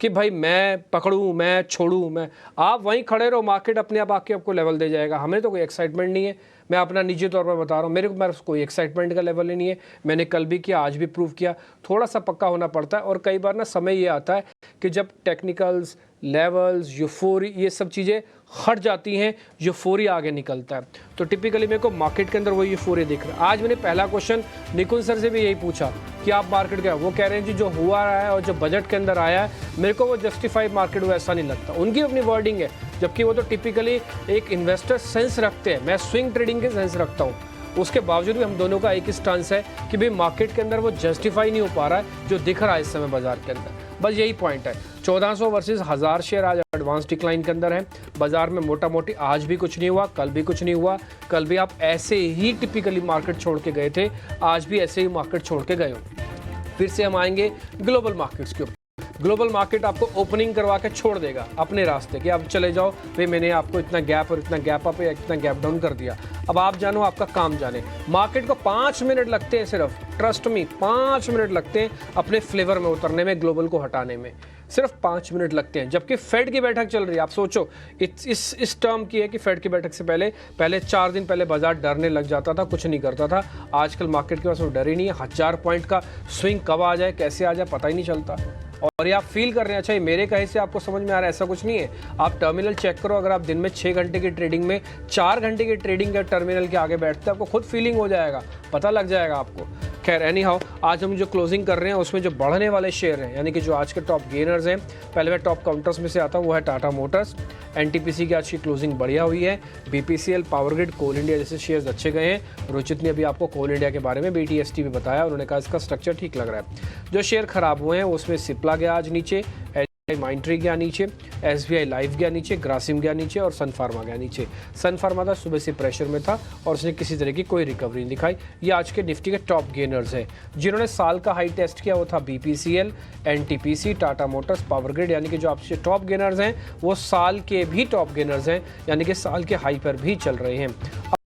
कि भाई मैं पकड़ूं, मैं छोड़ूं, मैं, आप वहीं खड़े रहो, मार्केट अपने आप आके आपको लेवल दे जाएगा। हमें तो कोई एक्साइटमेंट नहीं है, मैं अपना निजी तौर पर बता रहा हूँ, मेरे पास कोई एक्साइटमेंट का लेवल ही नहीं है। मैंने कल भी किया, आज भी प्रूव किया, थोड़ा सा पक्का होना पड़ता है। और कई बार ना समय ये आता है कि जब टेक्निकल्स, लेवल्स, यूफोरी, ये सब चीज़ें हट जाती हैं, यूफोरिया आगे निकलता है। तो टिपिकली मेरे को मार्केट के अंदर वही यूफोरिया दिख रहा है। आज मैंने पहला क्वेश्चन निकुंज सर से भी यही पूछा कि आप मार्केट क्या, वो कह रहे हैं जी जो हुआ रहा है और जो बजट के अंदर आया है, मेरे को वो जस्टिफाइड मार्केट हुआ ऐसा नहीं लगता। उनकी अपनी वर्डिंग है, जबकि वो तो टिपिकली एक इन्वेस्टर सेंस रखते हैं, मैं स्विंग ट्रेडिंग के सेंस रखता हूँ। उसके बावजूद भी हम दोनों का एक ही स्टांस है कि भाई मार्केट के अंदर वो जस्टिफाई नहीं हो पा रहा है जो दिख रहा है इस समय बाजार के अंदर। बस यही पॉइंट है। 1400 वर्सेस 1000 शेयर आज एडवांस डिक्लाइन के अंदर है। बाजार में मोटा मोटी आज भी कुछ नहीं हुआ, कल भी कुछ नहीं हुआ। कल भी आप ऐसे ही टिपिकली मार्केट छोड़ के गए थे, आज भी ऐसे ही मार्केट छोड़ के गए हो। फिर से हम आएंगे ग्लोबल मार्केट्स के ऊपर। ग्लोबल मार्केट आपको ओपनिंग करवा के छोड़ देगा अपने रास्ते, कि आप चले जाओ भाई, मैंने आपको इतना गैप और इतना गैप अप या इतना गैप डाउन कर दिया, अब आप जानो, आपका काम जाने। मार्केट को 5 मिनट लगते हैं सिर्फ, ट्रस्ट मी 5 मिनट लगते हैं अपने फ्लेवर में उतरने में, ग्लोबल को हटाने में सिर्फ 5 मिनट लगते हैं। जबकि फेड की बैठक चल रही है, आप सोचो इस टर्म की है कि फेड की बैठक से पहले 4 दिन पहले बाजार डरने लग जाता था, कुछ नहीं करता था। आजकल मार्केट के पास वो डर ही नहीं है। 1000 पॉइंट का स्विंग कब आ जाए, कैसे आ जाए, पता ही नहीं चलता। और ये आप फील कर रहे हैं, अच्छा ये मेरे कहे से आपको समझ में आ रहा है, ऐसा कुछ नहीं है। आप टर्मिनल चेक करो, अगर आप दिन में 6 घंटे की ट्रेडिंग में 4 घंटे की ट्रेडिंग के टर्मिनल के आगे बैठते हैं, आपको खुद फीलिंग हो जाएगा, पता लग जाएगा आपको। खैर एनी हाउ, आज हम जो क्लोजिंग कर रहे हैं उसमें जो बढ़ने वाले शेयर हैं, यानी कि जो आज के टॉप गेनर्स हैं, पहले मैं टॉप काउंटर्स में से आता हूँ, वो है टाटा मोटर्स। एनटीपीसी की आज की क्लोजिंग बढ़िया हुई है। बीपीसीएल, पावर ग्रिड, कोल इंडिया जैसे शेयर्स अच्छे गए हैं। रुचित ने अभी आपको कोल इंडिया के बारे में बीटीएसटी भी बताया, उन्होंने कहा इसका स्ट्रक्चर ठीक लग रहा है। जो शेयर खराब हुए हैं उसमें सिप्ला गया आज नीचे, माइंट्री गया नीचे, एसबीआई लाइफ गया नीचे, ग्रासिम गया नीचे और सन फार्मा गया नीचे। सन फार्मा था सुबह से प्रेशर में था और उसने किसी तरह की कोई रिकवरी नहीं दिखाई। ये आज के निफ्टी के टॉप गेनर्स हैं। जिन्होंने साल का हाई टेस्ट किया वो था BPCL, NTPC, Tata Motors, power grid, यानी कि जो आपके टॉप गेनर्स हैं वो साल के भी टॉप गेनर्स हैं, यानी कि साल के हाई पर भी चल रहे हैं।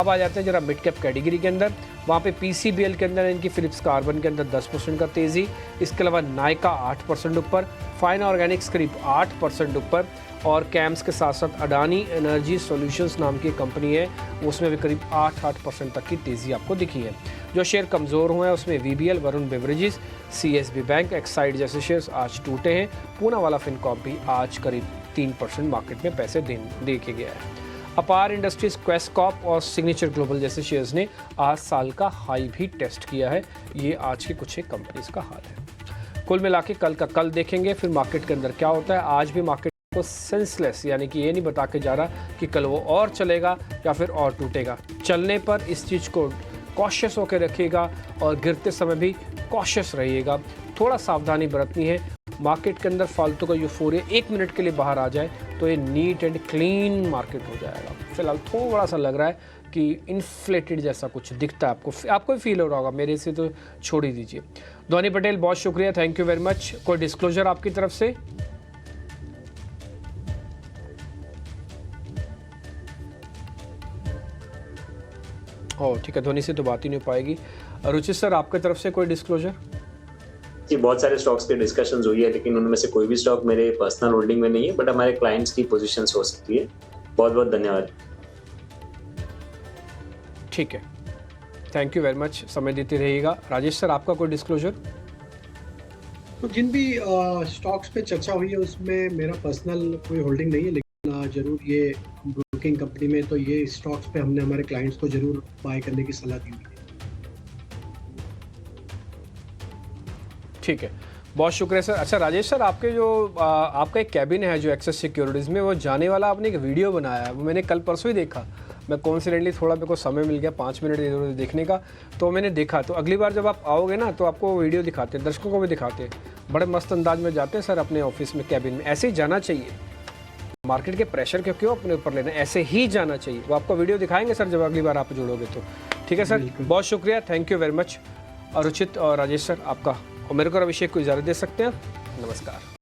अब आ जाते हैं जरा मिड कैप कैटेगरी के अंदर। वहाँ पे पीसीबीएल के अंदर इनकी फिलिप्स कार्बन के अंदर 10% का तेज़ी, इसके अलावा नायका 8% ऊपर, फाइन ऑर्गेनिक्स करीब 8% ऊपर, और कैम्स के साथ साथ अडानी एनर्जी सॉल्यूशंस नाम की कंपनी है, उसमें भी करीब 8% तक की तेज़ी आपको दिखी है। जो शेयर कमज़ोर हुए हैं उसमें VBL, Varun beverages, CSB bank, Exide जैसे शेयर्स आज टूटे हैं। पूना वाला फिनकॉर्प भी आज करीब 3% मार्केट में पैसे दे के गया है। अपार इंडस्ट्रीज, क्वेस्कॉप और सिग्नेचर ग्लोबल जैसे शेयर्स ने आज साल का हाई भी टेस्ट किया है। ये आज की कुछ एक कंपनीज का हाल है। कुल मिला के कल का कल देखेंगे, फिर मार्केट के अंदर क्या होता है। आज भी मार्केट को सेंसलेस, यानी कि ये नहीं बता के जा रहा कि कल वो और चलेगा या फिर और टूटेगा। चलने पर इस चीज़ को कॉशियस होकर रखिएगा और गिरते समय भी कॉशियस रहिएगा। थोड़ा सावधानी बरतनी है। मार्केट के अंदर फालतू का यूफोरिया 1 मिनट के लिए बाहर आ जाए तो ये नीट एंड क्लीन मार्केट हो जाएगा। फिलहाल थोड़ा सा लग रहा है कि इन्फ्लेटेड जैसा कुछ दिखता है, आपको भी फील हो रहा होगा, मेरे से तो छोड़ ही दीजिए। ध्वनि पटेल, बहुत शुक्रिया, थैंक यू वेरी मच। कोई डिस्क्लोजर आपकी तरफ से? ओह ठीक है, ध्वनि से तो बात ही नहीं हो पाएगी। रुचित सर, आपकी तरफ से कोई डिस्क्लोजर? जी, बहुत सारे स्टॉक्स की डिस्कशंस हुई है, लेकिन उनमें से कोई भी स्टॉक मेरे पर्सनल होल्डिंग में नहीं है, बट हमारे क्लाइंट्स की पोजीशंस हो सकती है। बहुत बहुत धन्यवाद। ठीक है, थैंक यू वेरी मच, समय देते रहिएगा। राजेश सर, आपका कोई डिस्क्लोजर? तो जिन भी स्टॉक्स पे चर्चा हुई है उसमें मेरा पर्सनल कोई होल्डिंग नहीं है, लेकिन जरूर ये ब्रोकिंग कंपनी में तो ये स्टॉक्स पे हमने हमारे क्लाइंट्स को जरूर बाय करने की सलाह दी हुई है। ठीक है, बहुत शुक्रिया सर। अच्छा राजेश सर, आपके जो आपका एक कैबिन है जो एक्सेस सिक्योरिटीज़ में, वो जाने वाला आपने एक वीडियो बनाया है, वो मैंने कल परसों ही देखा। मैं कॉन्सिडेंटली थोड़ा मेरे को समय मिल गया 5 मिनट इधर उधर देखने का, तो मैंने देखा। तो अगली बार जब आप आओगे ना तो आपको वीडियो दिखाते हैं, दर्शकों को भी दिखाते हैं, बड़े मस्त अंदाज में जाते हैं सर अपने ऑफिस में, कैबिन में। ऐसे ही जाना चाहिए, मार्केट के प्रेशर को क्यों अपने ऊपर लेना, ऐसे ही जाना चाहिए। वो आपको वीडियो दिखाएंगे सर जब अगली बार आप जुड़ोगे तो। ठीक है सर, बहुत शुक्रिया, thank you very much. Ruchit और राजेश सर आपका, और मेरे को अभिषेक को इजाज़त दे सकते हैं। नमस्कार।